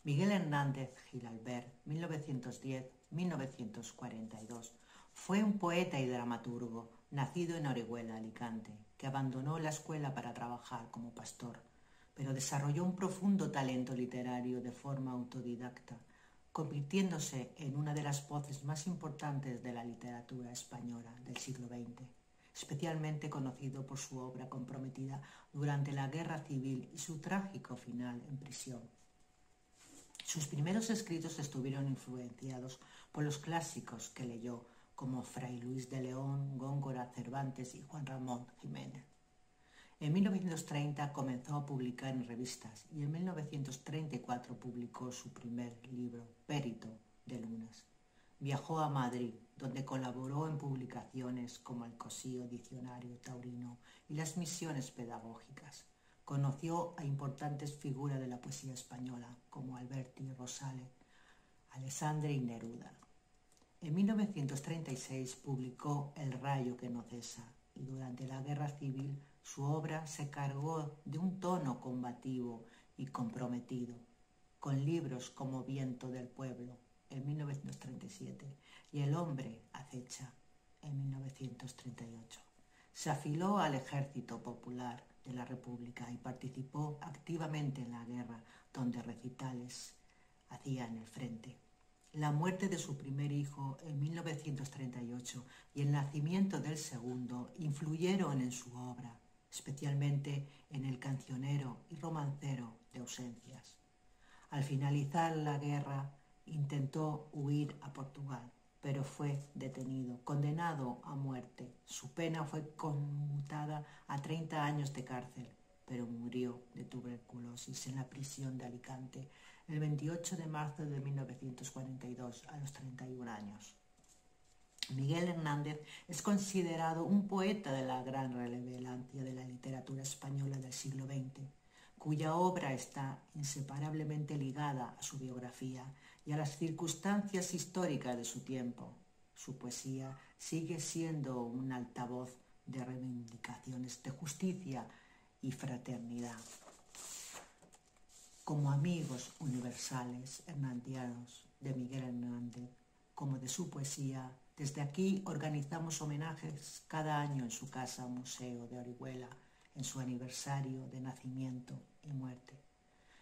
Miguel Hernández Gilalbert, 1910-1942, fue un poeta y dramaturgo nacido en Orihuela, Alicante, que abandonó la escuela para trabajar como pastor, pero desarrolló un profundo talento literario de forma autodidacta, convirtiéndose en una de las voces más importantes de la literatura española del siglo XX, especialmente conocido por su obra comprometida durante la Guerra Civil y su trágico final en prisión. Sus primeros escritos estuvieron influenciados por los clásicos que leyó, como Fray Luis de León, Góngora, Cervantes y Juan Ramón Jiménez. En 1930 comenzó a publicar en revistas y en 1934 publicó su primer libro, Périto de Lunas. Viajó a Madrid, donde colaboró en publicaciones como el Cosío Diccionario Taurino y las Misiones Pedagógicas. Conoció a importantes figuras de la poesía española como Alberti, Rosales, Alessandri y Neruda. En 1936 publicó El rayo que no cesa y durante la Guerra Civil su obra se cargó de un tono combativo y comprometido, con libros como Viento del Pueblo en 1937 y El hombre acecha en 1938. Se afiló al Ejército Popular de la República y participó activamente en la guerra, donde recitales hacía en el frente. La muerte de su primer hijo en 1938 y el nacimiento del segundo influyeron en su obra, especialmente en el cancionero y romancero de ausencias. Al finalizar la guerra, intentó huir a Portugal, pero fue detenido, condenado a muerte. Su pena fue conmutada a 30 años de cárcel, pero murió de tuberculosis en la prisión de Alicante el 28 de marzo de 1942 a los 31 años. Miguel Hernández es considerado un poeta de la gran relevancia de la literatura española del siglo XX, cuya obra está inseparablemente ligada a su biografía y a las circunstancias históricas de su tiempo. Su poesía sigue siendo un altavoz de reivindicaciones de justicia y fraternidad. Como amigos universales hernandianos de Miguel Hernández, como de su poesía, desde aquí organizamos homenajes cada año en su casa museo de Orihuela, en su aniversario de nacimiento y muerte,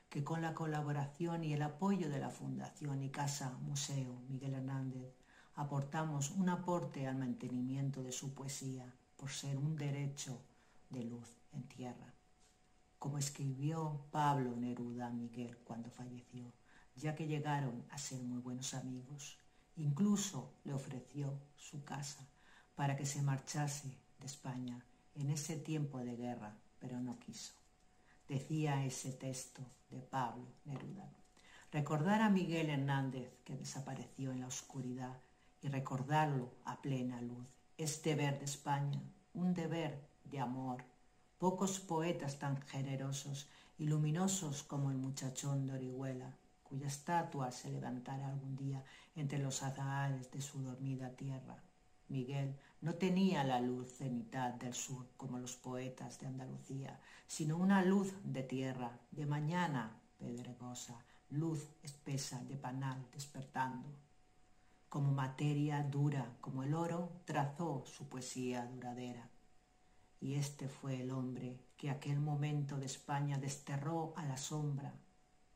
que con la colaboración y el apoyo de la Fundación y Casa Museo Miguel Hernández aportamos un aporte al mantenimiento de su poesía por ser un derecho de luz en tierra. Como escribió Pablo Neruda a Miguel cuando falleció, ya que llegaron a ser muy buenos amigos, incluso le ofreció su casa para que se marchase de España en ese tiempo de guerra, pero no quiso. Decía ese texto de Pablo Neruda: recordar a Miguel Hernández que desapareció en la oscuridad y recordarlo a plena luz es deber de España, un deber de amor. Pocos poetas tan generosos y luminosos como el muchachón de Orihuela, cuya estatua se levantará algún día entre los azahares de su dormida tierra. Miguel no tenía la luz cenital del sur como los poetas de Andalucía, sino una luz de tierra, de mañana pedregosa, luz espesa de panal despertando. Como materia dura como el oro, trazó su poesía duradera. Y este fue el hombre que aquel momento de España desterró a la sombra,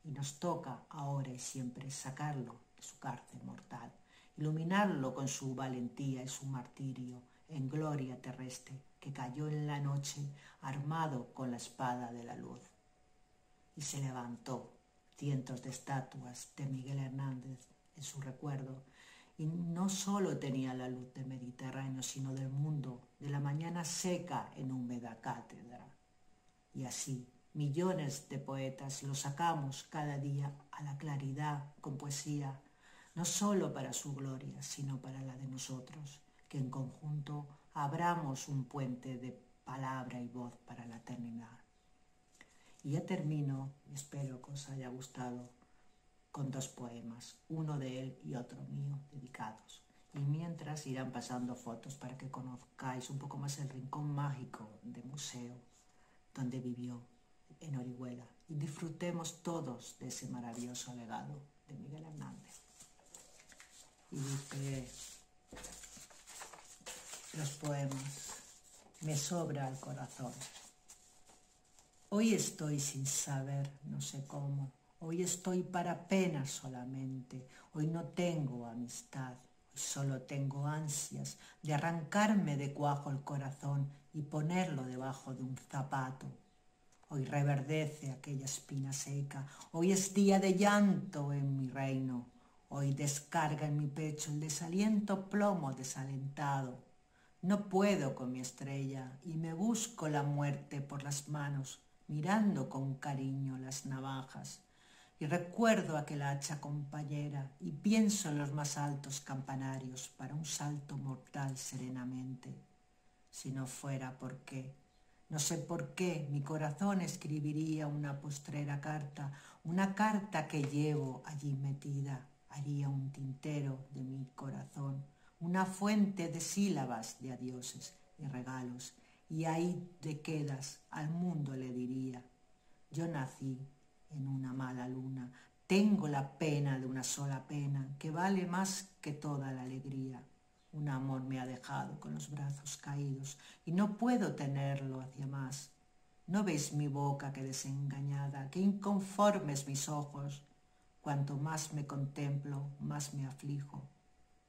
y nos toca ahora y siempre sacarlo de su cárcel mortal, iluminarlo con su valentía y su martirio en gloria terrestre que cayó en la noche armado con la espada de la luz. Y se levantó cientos de estatuas de Miguel Hernández en su recuerdo, y no solo tenía la luz del Mediterráneo, sino del mundo, de la mañana seca en húmeda cátedra. Y así, millones de poetas lo sacamos cada día a la claridad con poesía, no solo para su gloria, sino para la de nosotros, que en conjunto abramos un puente de palabra y voz para la eternidad. Y ya termino, y espero que os haya gustado, con dos poemas, uno de él y otro mío, dedicados. Y mientras irán pasando fotos para que conozcáis un poco más el rincón mágico de museo donde vivió en Orihuela y disfrutemos todos de ese maravilloso legado de Miguel Hernández. Y dice los poemas: me sobra el corazón. Hoy estoy sin saber, no sé cómo. Hoy estoy para penas solamente. Hoy no tengo amistad. Hoy solo tengo ansias de arrancarme de cuajo el corazón y ponerlo debajo de un zapato. Hoy reverdece aquella espina seca. Hoy es día de llanto en mi reino. Hoy descarga en mi pecho el desaliento plomo desalentado. No puedo con mi estrella y me busco la muerte por las manos, mirando con cariño las navajas. Y recuerdo aquel hacha compañera y pienso en los más altos campanarios para un salto mortal serenamente. Si no fuera por qué, no sé por qué, mi corazón escribiría una postrera carta, una carta que llevo allí metida, haría un tintero de mi corazón, una fuente de sílabas de adioses y regalos, y ahí te quedas, al mundo le diría. Yo nací en una mala luna, tengo la pena de una sola pena, que vale más que toda la alegría. Un amor me ha dejado con los brazos caídos, y no puedo tenerlo hacia más. ¿No veis mi boca que desengañada, que inconformes mis ojos? Cuanto más me contemplo, más me aflijo.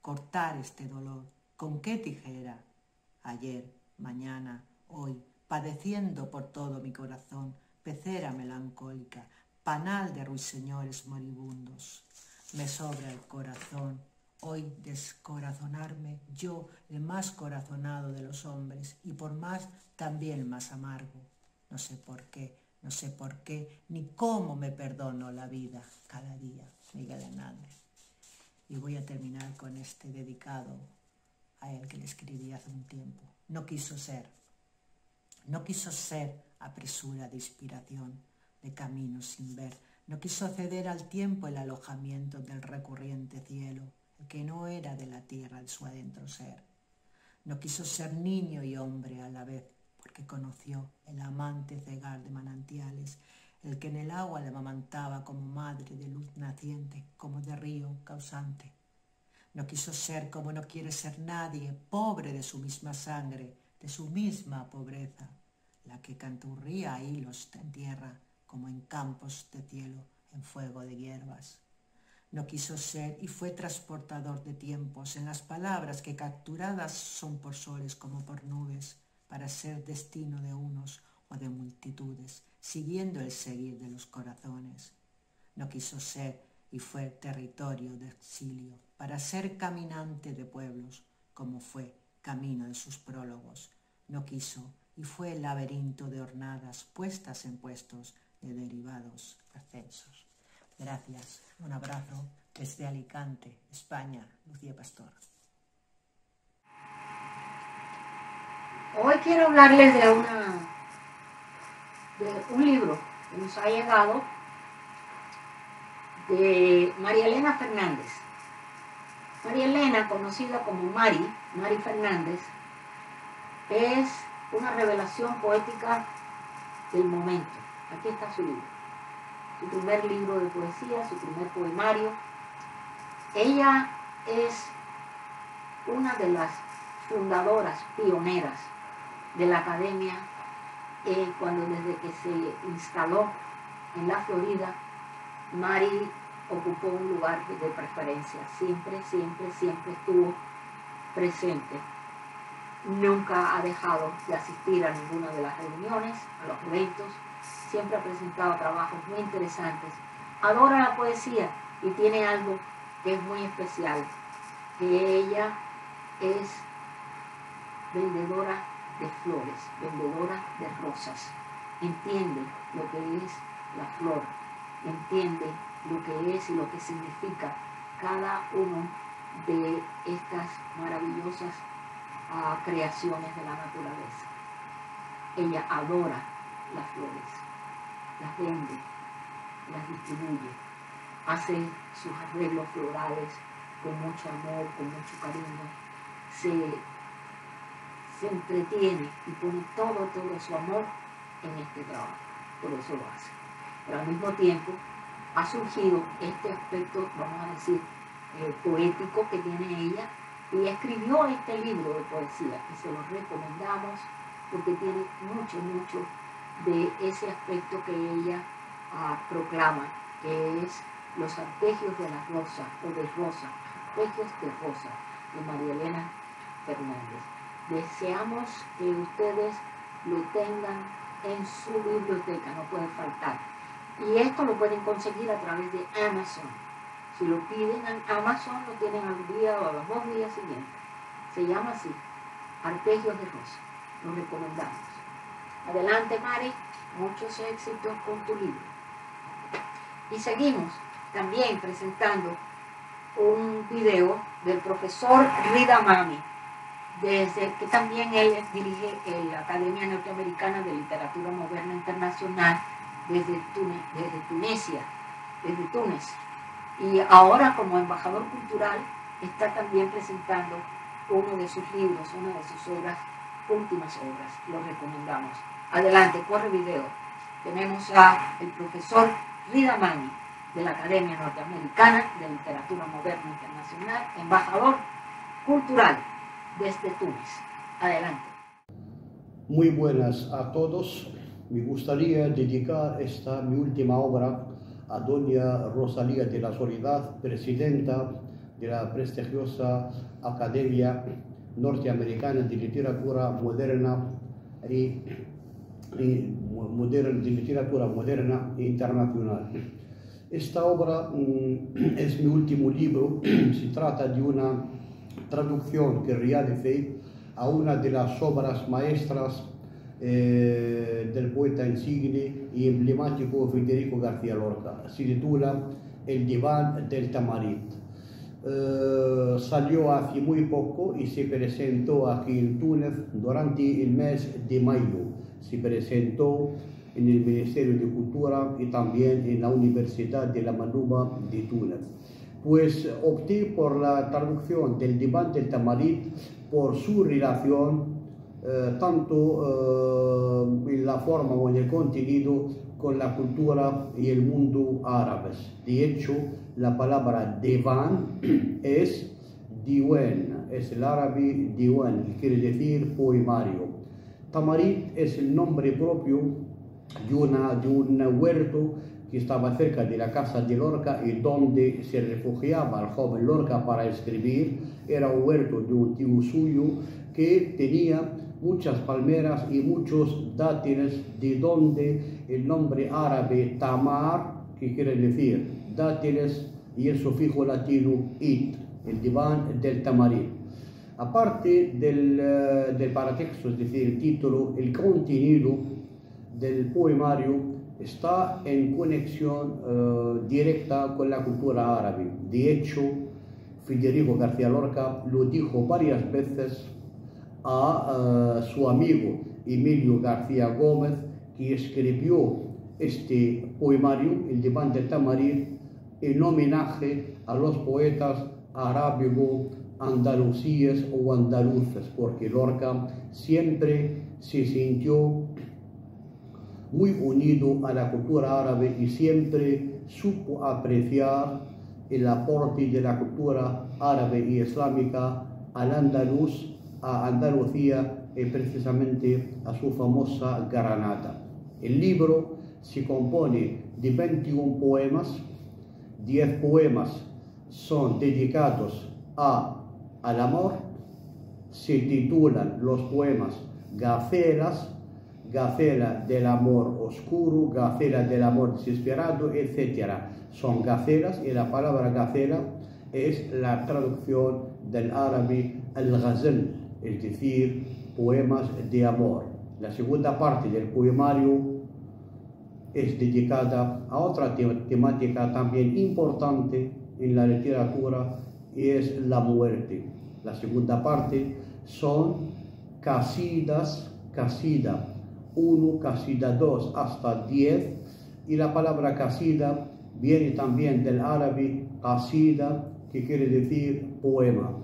Cortar este dolor, ¿con qué tijera? Ayer, mañana, hoy, padeciendo por todo mi corazón, pecera melancólica, panal de ruiseñores moribundos. Me sobra el corazón, hoy descorazonarme, yo, el más corazonado de los hombres, y por más también el más amargo. No sé por qué, ni cómo me perdono la vida cada día. Miguel Hernández. Y voy a terminar con este dedicado a él que le escribí hace un tiempo. No quiso ser apresura de inspiración, de caminos sin ver. No quiso ceder al tiempo el alojamiento del recurriente cielo, el que no era de la tierra el su adentro ser. No quiso ser niño y hombre a la vez, porque conoció el amante cegar de manantiales, el que en el agua le amamantaba como madre de luz naciente, como de río causante. No quiso ser como no quiere ser nadie, pobre de su misma sangre, de su misma pobreza, la que canturría a hilos en tierra, como en campos de cielo, en fuego de hierbas. No quiso ser y fue transportador de tiempos en las palabras que capturadas son por soles como por nubes, para ser destino de unos o de multitudes, siguiendo el seguir de los corazones. No quiso ser y fue territorio de exilio, para ser caminante de pueblos, como fue camino de sus prólogos. No quiso y fue el laberinto de hornadas puestas en puestos de derivados ascensos. Gracias. Un abrazo desde Alicante, España. Lucía Pastor. Hoy quiero hablarles de un libro que nos ha llegado de María Elena Fernández. María Elena, conocida como Mari Fernández, es una revelación poética del momento. Aquí está su libro, su primer libro de poesía, su primer poemario. Ella es una de las fundadoras, pioneras de la academia, cuando desde que se instaló en la Florida, Mari ocupó un lugar de preferencia. Siempre estuvo presente. Nunca ha dejado de asistir a ninguna de las reuniones, a los eventos. Siempre ha presentado trabajos muy interesantes. Adora la poesía y tiene algo que es muy especial, que ella es vendedora de flores, vendedora de rosas. Entiende lo que es la flor, entiende lo que es y lo que significa cada uno de estas maravillosas creaciones de la naturaleza. Ella adora las flores, las vende, las distribuye, hace sus arreglos florales con mucho amor, con mucho cariño, se entretiene y pone todo su amor en este trabajo, por eso lo hace. Pero al mismo tiempo ha surgido este aspecto, vamos a decir, poético que tiene ella, y escribió este libro de poesía y se lo recomendamos porque tiene mucho de ese aspecto que ella proclama, que es los arpegios de la rosa o de rosa, arpegios de rosa, de María Elena Fernández. Deseamos que ustedes lo tengan en su biblioteca, no puede faltar. Y esto lo pueden conseguir a través de Amazon. Si lo piden en Amazon, lo tienen al día o a los 2 días siguientes. Se llama así, Arpegios de Rosa. Lo recomendamos. Adelante, Mari, muchos éxitos con tu libro. Y seguimos también presentando un video del profesor Rida Mami, desde que también él dirige la Academia Norteamericana de Literatura Moderna Internacional desde Túnez. Y ahora como embajador cultural está también presentando uno de sus libros, una de sus últimas obras. Lo recomendamos. Adelante, corre video. Tenemos al profesor Rida Mami de la Academia Norteamericana de Literatura Moderna Internacional, embajador cultural desde Túnez. Adelante. Muy buenas a todos. Me gustaría dedicar esta mi última obra a doña Rosalía de la Soledad, presidenta de la prestigiosa Academia Norteamericana de Literatura Moderna de Literatura Moderna e Internacional. Esta obra es mi último libro. Se trata de una traducción que realicé a una de las obras maestras del poeta insigne y emblemático Federico García Lorca. Se titula El diván del Tamarit. Salió hace muy poco y se presentó aquí en Túnez durante el mes de mayo. Se presentó en el Ministerio de Cultura y también en la Universidad de la Manuba de Túnez. Pues opté por la traducción del diván del Tamarit por su relación tanto en la forma o en el contenido con la cultura y el mundo árabes. De hecho, la palabra diván es diwan, es el árabe diwan, que quiere decir poemario. Tamarit es el nombre propio de un huerto que estaba cerca de la casa de Lorca y donde se refugiaba el joven Lorca para escribir. Era un huerto de un tío suyo que tenía muchas palmeras y muchos dátiles, de donde el nombre árabe tamar, que quiere decir dátiles, y el sufijo latino it, el diván del Tamarit. Aparte del paratexto, es decir, el título, el contenido del poemario está en conexión directa con la cultura árabe. De hecho, Federico García Lorca lo dijo varias veces a su amigo Emilio García Gómez, que escribió este poemario, El diván del Tamarit, en homenaje a los poetas arábigo-andalusíes o andaluces, porque Lorca siempre se sintió muy unido a la cultura árabe y siempre supo apreciar el aporte de la cultura árabe y islámica al andaluz, a Andalucía y precisamente a su famosa Granada. El libro se compone de 21 poemas. 10 poemas son dedicados al amor. Se titulan los poemas Gacelas, Gacela del amor oscuro, Gacela del amor desesperado, etc. Son gacelas, y la palabra gacela es la traducción del árabe al-ghazal, es decir, poemas de amor. La segunda parte del poemario es dedicada a otra temática también importante en la literatura, y es la muerte. La segunda parte son casidas, casida 1, casida 2 hasta 10, y la palabra casida viene también del árabe casida, que quiere decir poema.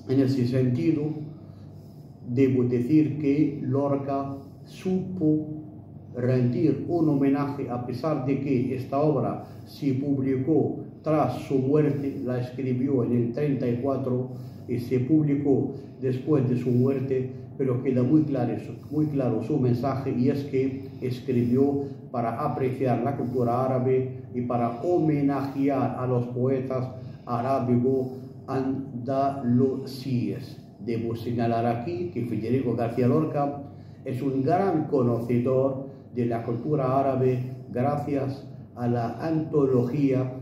En ese sentido, debo decir que Lorca supo rendir un homenaje, a pesar de que esta obra se publicó tras su muerte. La escribió en el 34 y se publicó después de su muerte, pero queda muy claro su mensaje, y es que escribió para apreciar la cultura árabe y para homenajear a los poetas arábigo-andalusíes. Debo señalar aquí que Federico García Lorca es un gran conocedor de la cultura árabe gracias a la antología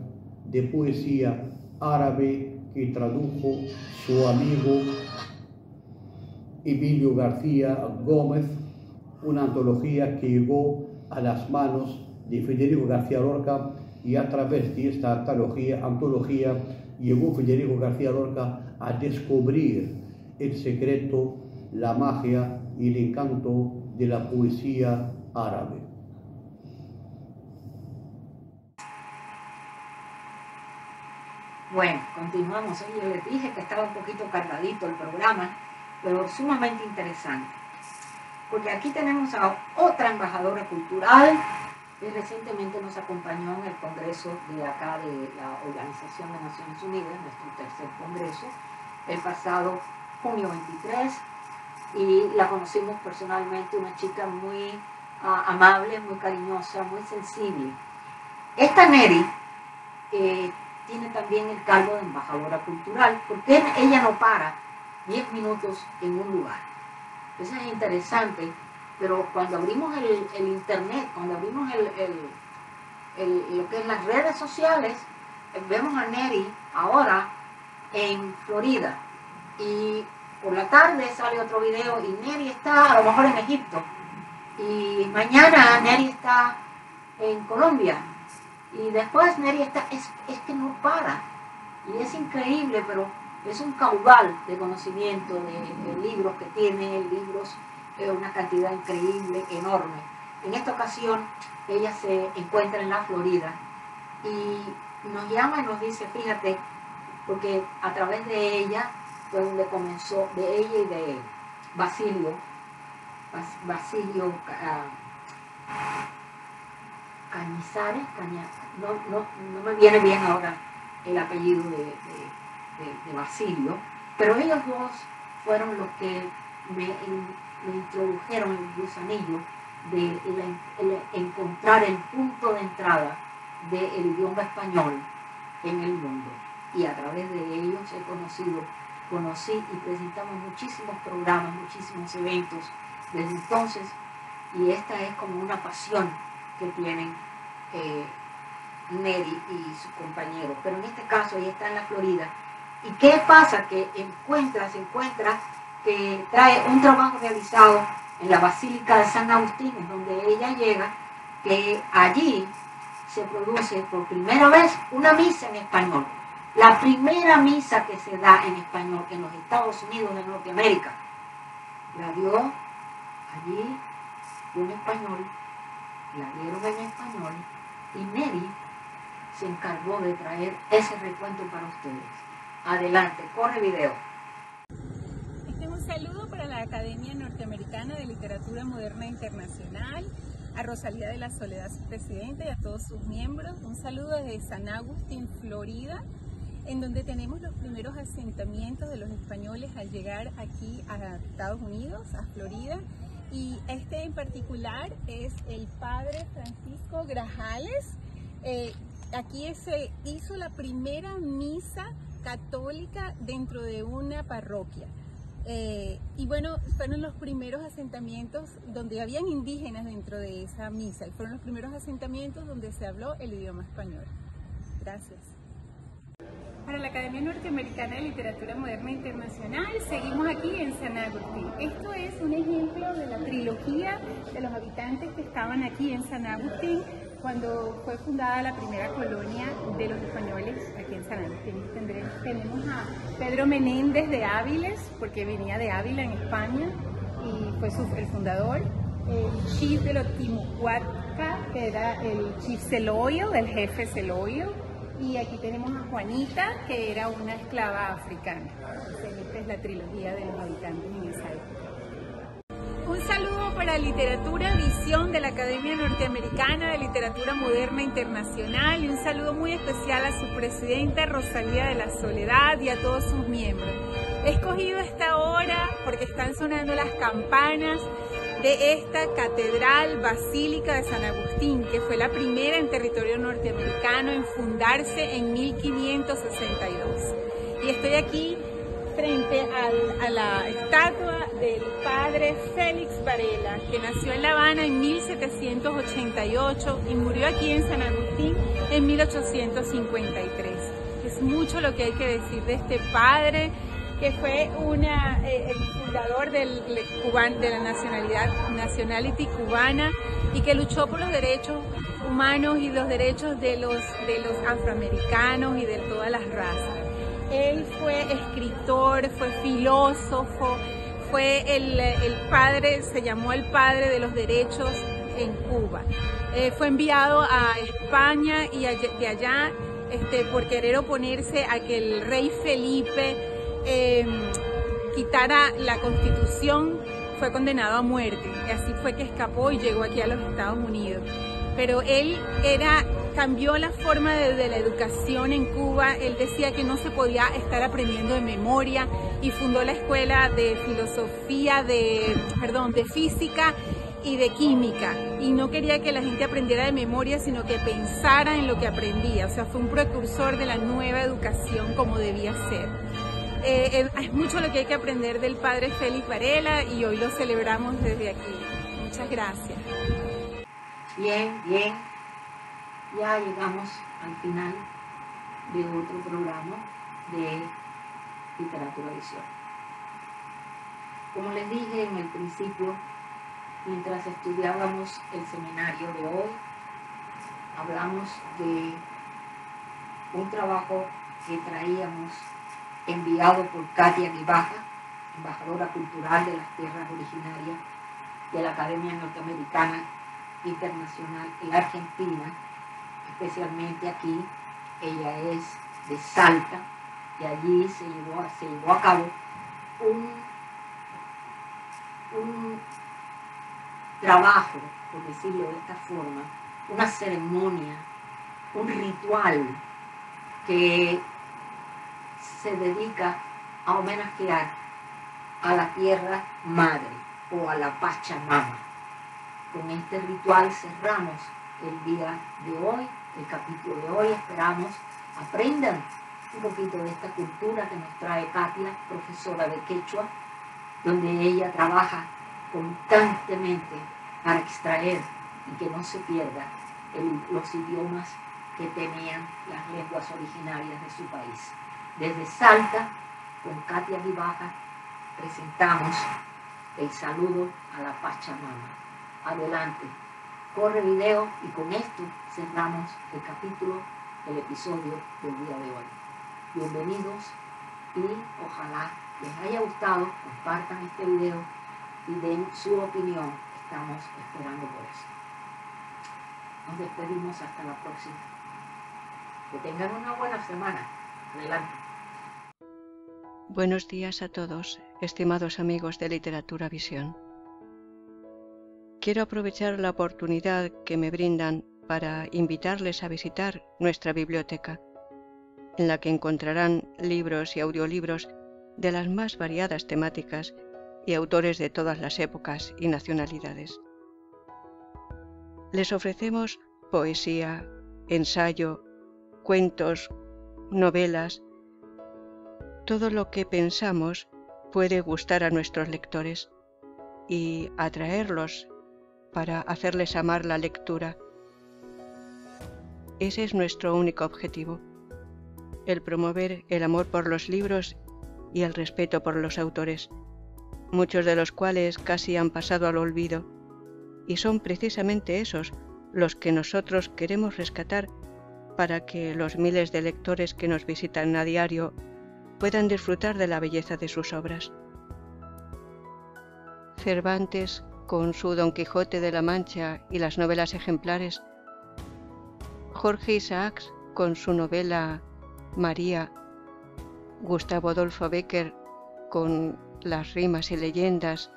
de poesía árabe que tradujo su amigo Emilio García Gómez, una antología que llegó a las manos de Federico García Lorca, y a través de esta antología llegó Federico García Lorca a descubrir el secreto, la magia y el encanto de la poesía árabe. Bueno, continuamos. Hoy les dije que estaba un poquito cargadito el programa, pero sumamente interesante, porque aquí tenemos a otra embajadora cultural que recientemente nos acompañó en el congreso de acá de la Organización de Naciones Unidas, nuestro tercer congreso, el pasado junio 23, y la conocimos personalmente, una chica muy amable, muy cariñosa, muy sensible, Esta Neri tiene también el cargo de embajadora cultural, porque ella no para 10 minutos en un lugar. Eso es interesante, pero cuando abrimos el internet, cuando abrimos lo que es las redes sociales, vemos a Neri ahora en Florida, y por la tarde sale otro video y Neri está a lo mejor en Egipto, y mañana Neri está en Colombia, y después Neri está, es que no para, y es increíble, pero es un caudal de conocimiento, de libros que tiene, libros, una cantidad increíble, enorme. En esta ocasión ella se encuentra en la Florida y nos llama y nos dice, fíjate, porque a través de ella fue donde comenzó, de ella y de Basilio Cañizares, no me viene bien ahora el apellido de Basilio, pero ellos dos fueron los que me introdujeron el gusanillo de encontrar el punto de entrada del idioma español en el mundo, y a través de ellos conocí y presentamos muchísimos programas, muchísimos eventos desde entonces, y esta es como una pasión que tienen Neri y su compañero, pero en este caso ella está en la Florida. ¿Y qué pasa? Que se encuentra que trae un trabajo realizado en la Basílica de San Agustín, en donde ella llega, que allí se produce por primera vez una misa en español. La primera misa que se da en español en los Estados Unidos de Norteamérica la dio allí un español, la dieron en español, y Neri se encargó de traer ese recuento para ustedes. Adelante, corre video. Este es un saludo para la Academia Norteamericana de Literatura Moderna Internacional, a Rosalía de la Soledad, su presidenta, y a todos sus miembros. Un saludo desde San Agustín, Florida, en donde tenemos los primeros asentamientos de los españoles al llegar aquí a Estados Unidos, a Florida. Y este en particular es el padre Francisco Grajales. Aquí se hizo la primera misa católica dentro de una parroquia. Y bueno, fueron los primeros asentamientos donde habían indígenas dentro de esa misa, y fueron los primeros asentamientos donde se habló el idioma español. Gracias. Para la Academia Norteamericana de Literatura Moderna Internacional, seguimos aquí en San Agustín. Esto es un ejemplo de la trilogía de los habitantes que estaban aquí en San Agustín cuando fue fundada la primera colonia de los españoles aquí en San Agustín. Tenemos a Pedro Menéndez de Áviles, porque venía de Ávila en España y fue el fundador. El chief de los Timucuatca, que era el chief Celoyo, el jefe Celoyo. Y aquí tenemos a Juanita, que era una esclava africana. Esta es la trilogía de los habitantes en esa época. Un saludo para Literatura Visión de la Academia Norteamericana de Literatura Moderna Internacional, y un saludo muy especial a su presidenta Rosalía de la Soledad y a todos sus miembros. He escogido esta hora porque están sonando las campanas de esta catedral basílica de San Agustín, que fue la primera en territorio norteamericano en fundarse en 1562. Y estoy aquí frente a la estatua del padre Félix Varela, que nació en La Habana en 1788 y murió aquí en San Agustín en 1853. Es mucho lo que hay que decir de este padre, que fue el fundador de la nationality cubana, y que luchó por los derechos humanos y los derechos de los afroamericanos y de todas las razas. Él fue escritor, fue filósofo, fue el padre, se llamó el padre de los derechos en Cuba. Fue enviado a España y de allá, por querer oponerse a que el rey Felipe quitara la Constitución, fue condenado a muerte. Y así fue que escapó y llegó aquí a los Estados Unidos. Pero él cambió la forma de la educación en Cuba. Él decía que no se podía estar aprendiendo de memoria, y fundó la escuela de filosofía, de física y de química. y no quería que la gente aprendiera de memoria, sino que pensara en lo que aprendía. O sea, fue un precursor de la nueva educación como debía ser. Hay mucho lo que hay que aprender del padre Félix Varela y hoy lo celebramos desde aquí. Muchas gracias. Bien, bien. Ya llegamos al final de otro programa de Literatura Visión. Como les dije en el principio, mientras estudiábamos el seminario de hoy, hablamos de un trabajo que traíamos enviado por Katia Guibaja, embajadora cultural de las tierras originarias de la Academia Norteamericana Internacional en Argentina, especialmente aquí. Ella es de Salta y allí se llevó a cabo un trabajo, por decirlo de esta forma, una ceremonia, un ritual que se dedica a homenajear a la tierra madre o a la Pachamama. Con este ritual cerramos el día de hoy, el capítulo de hoy. Esperamos aprendan un poquito de esta cultura que nos trae Katia, profesora de quechua, donde ella trabaja constantemente para extraer y que no se pierda los idiomas que tenían las lenguas originarias de su país. Desde Salta, con Katia Guibaja, presentamos el saludo a la Pachamama. Adelante, corre video y con esto cerramos el capítulo, el episodio del día de hoy. Bienvenidos y ojalá les haya gustado, compartan este video y den su opinión. Estamos esperando por eso. Nos despedimos hasta la próxima. Que tengan una buena semana. Adelante. Buenos días a todos, estimados amigos de Literatura Visión. Quiero aprovechar la oportunidad que me brindan para invitarles a visitar nuestra biblioteca, en la que encontrarán libros y audiolibros de las más variadas temáticas y autores de todas las épocas y nacionalidades. Les ofrecemos poesía, ensayo, cuentos, novelas. Todo lo que pensamos puede gustar a nuestros lectores y atraerlos para hacerles amar la lectura. Ese es nuestro único objetivo, el promover el amor por los libros y el respeto por los autores, muchos de los cuales casi han pasado al olvido, y son precisamente esos los que nosotros queremos rescatar para que los miles de lectores que nos visitan a diario puedan disfrutar de la belleza de sus obras. Cervantes, con su Don Quijote de la Mancha y las novelas ejemplares, Jorge Isaacs, con su novela María, Gustavo Adolfo Bécquer, con las rimas y leyendas,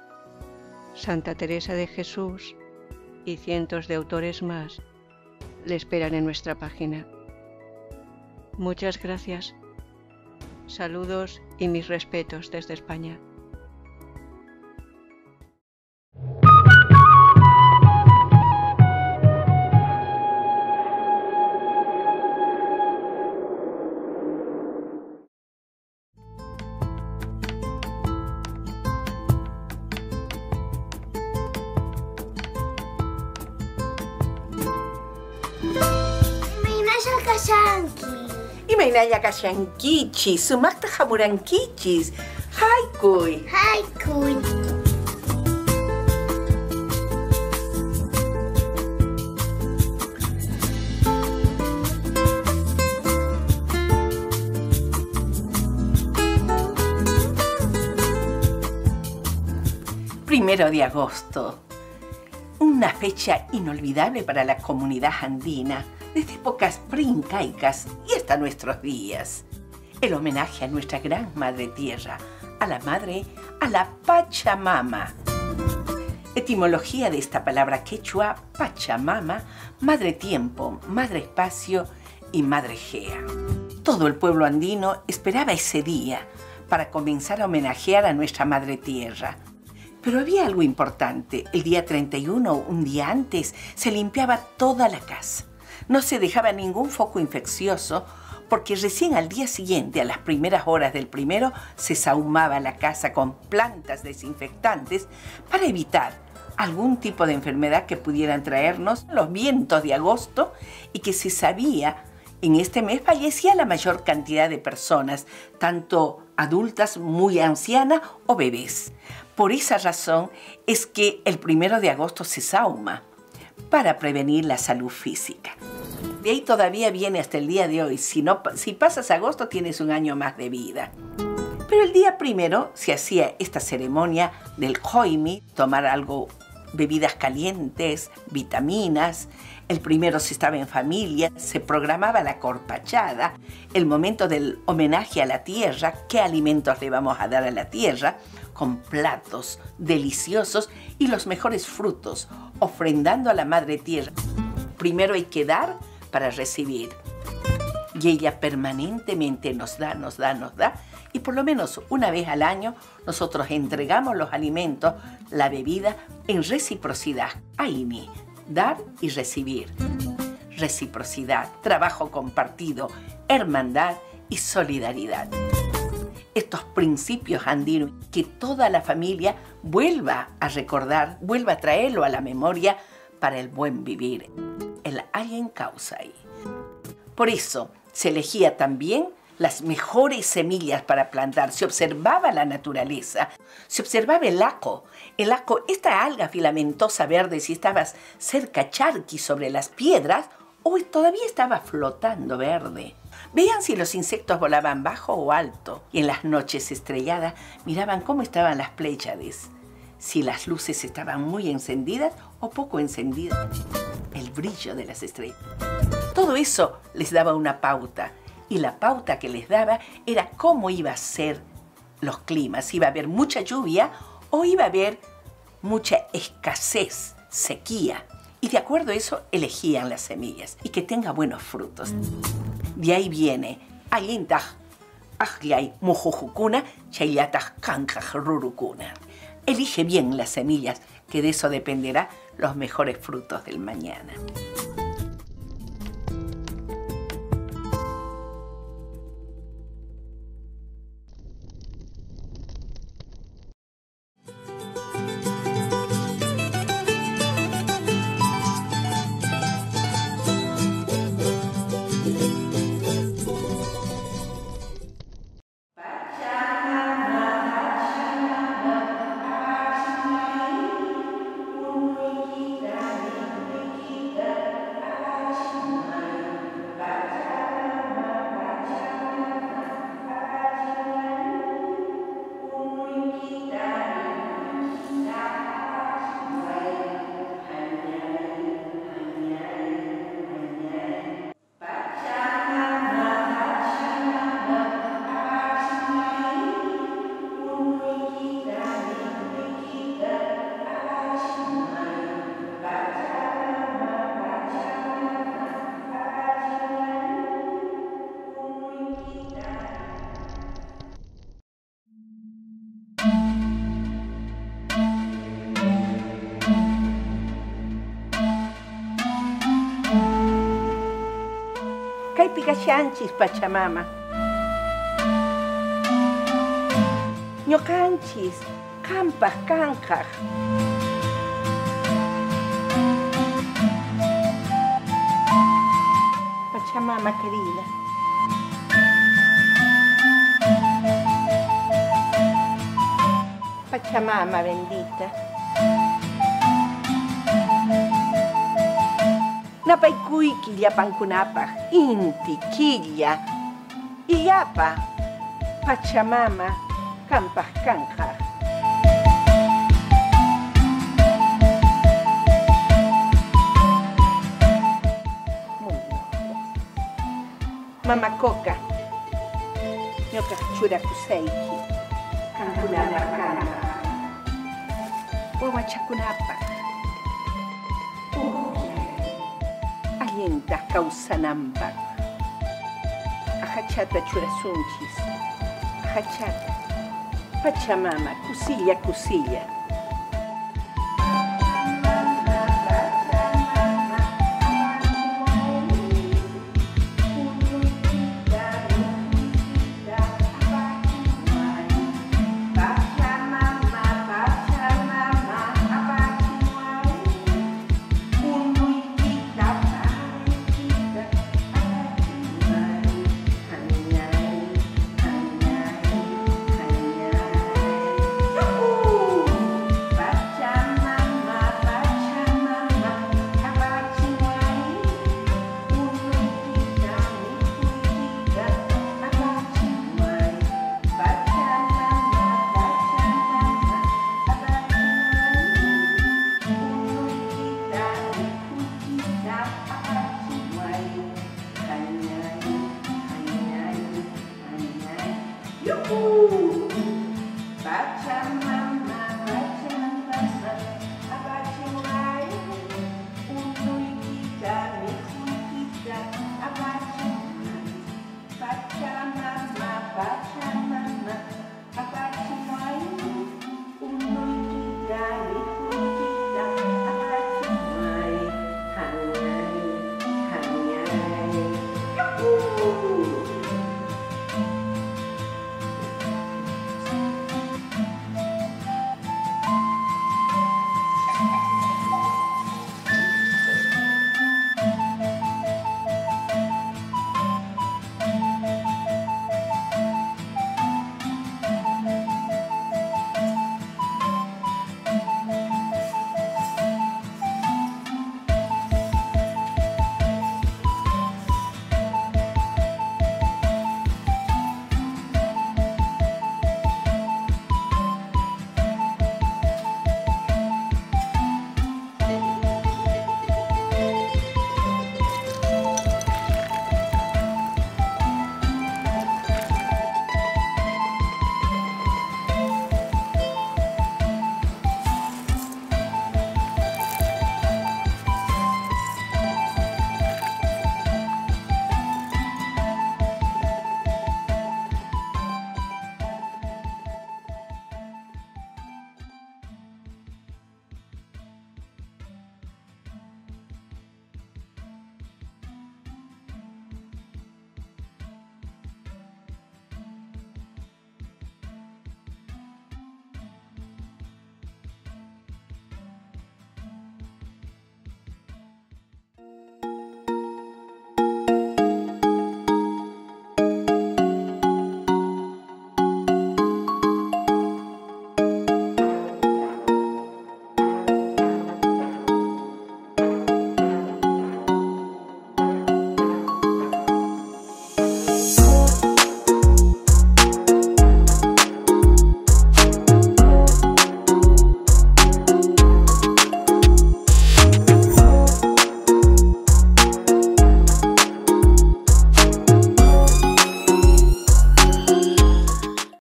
Santa Teresa de Jesús y cientos de autores más le esperan en nuestra página. Muchas gracias. Saludos y mis respetos desde España. Imaynaya kashankichis, sumakta hamurankichis. Haikuy. Haikuy. Primero de agosto. Una fecha inolvidable para la comunidad andina, desde épocas preincaicas y hasta nuestros días. El homenaje a nuestra gran Madre Tierra, a la Pachamama. Etimología de esta palabra quechua, Pachamama, Madre Tiempo, Madre Espacio y Madre Gea. Todo el pueblo andino esperaba ese día para comenzar a homenajear a nuestra Madre Tierra. Pero había algo importante. El día 31, un día antes, se limpiaba toda la casa. No se dejaba ningún foco infeccioso porque recién al día siguiente, a las primeras horas del primero, se sahumaba la casa con plantas desinfectantes para evitar algún tipo de enfermedad que pudieran traernos los vientos de agosto y que se sabía en este mes fallecía la mayor cantidad de personas, tanto adultas, muy ancianas o bebés. Por esa razón es que el 1 de agosto se sahuma para prevenir la salud física. De ahí todavía viene hasta el día de hoy. Si pasas agosto tienes un año más de vida. Pero el día 1 se hacía esta ceremonia del Hoimi, tomar algo, bebidas calientes, vitaminas. El 1 se estaba en familia, se programaba la corpachada, el momento del homenaje a la tierra, qué alimentos le vamos a dar a la tierra, con platos deliciosos y los mejores frutos, ofrendando a la Madre Tierra. Primero hay que dar para recibir. Y ella permanentemente nos da, y por lo menos una vez al año nosotros entregamos los alimentos, la bebida, en reciprocidad. Aini, dar y recibir. Reciprocidad, trabajo compartido, hermandad y solidaridad. Estos principios andinos que toda la familia vuelva a recordar, vuelva a traerlo a la memoria para el buen vivir. El Ayen Kausai. Por eso se elegía también las mejores semillas para plantar. Se observaba la naturaleza, se observaba el laco. El laco, esta alga filamentosa verde, si estabas cerca charqui sobre las piedras o todavía estaba flotando verde. Vean si los insectos volaban bajo o alto. Y en las noches estrelladas miraban cómo estaban las Pléyades. Si las luces estaban muy encendidas o poco encendidas. El brillo de las estrellas. Todo eso les daba una pauta. Y la pauta que les daba era cómo iba a ser los climas. Iba a haber mucha lluvia o iba a haber mucha escasez, sequía. Y de acuerdo a eso elegían las semillas. Y que tenga buenos frutos. De ahí viene Ayintaj, Ajliay, Mujujukuna, Chayataj, Kankaj, Rurukuna. Elige bien las semillas, que de eso dependerá los mejores frutos del mañana. Chanchis, Pachamama. Ñocanchis, Campas, Cancaj. Pachamama querida. Pachamama bendita. Napaykuy killapankunapaq, inti, killa, illapa, Pachamama, Campas, Cancaj. Mamacoca, ñoca churakuseiki, Cancunapa, Cancaj. Huahuachakunapa. Ayintaj kawsananpaq. Ajachata churasunchis. Ajachata. Pachamama, kusilla, kusilla. ¡Yujú!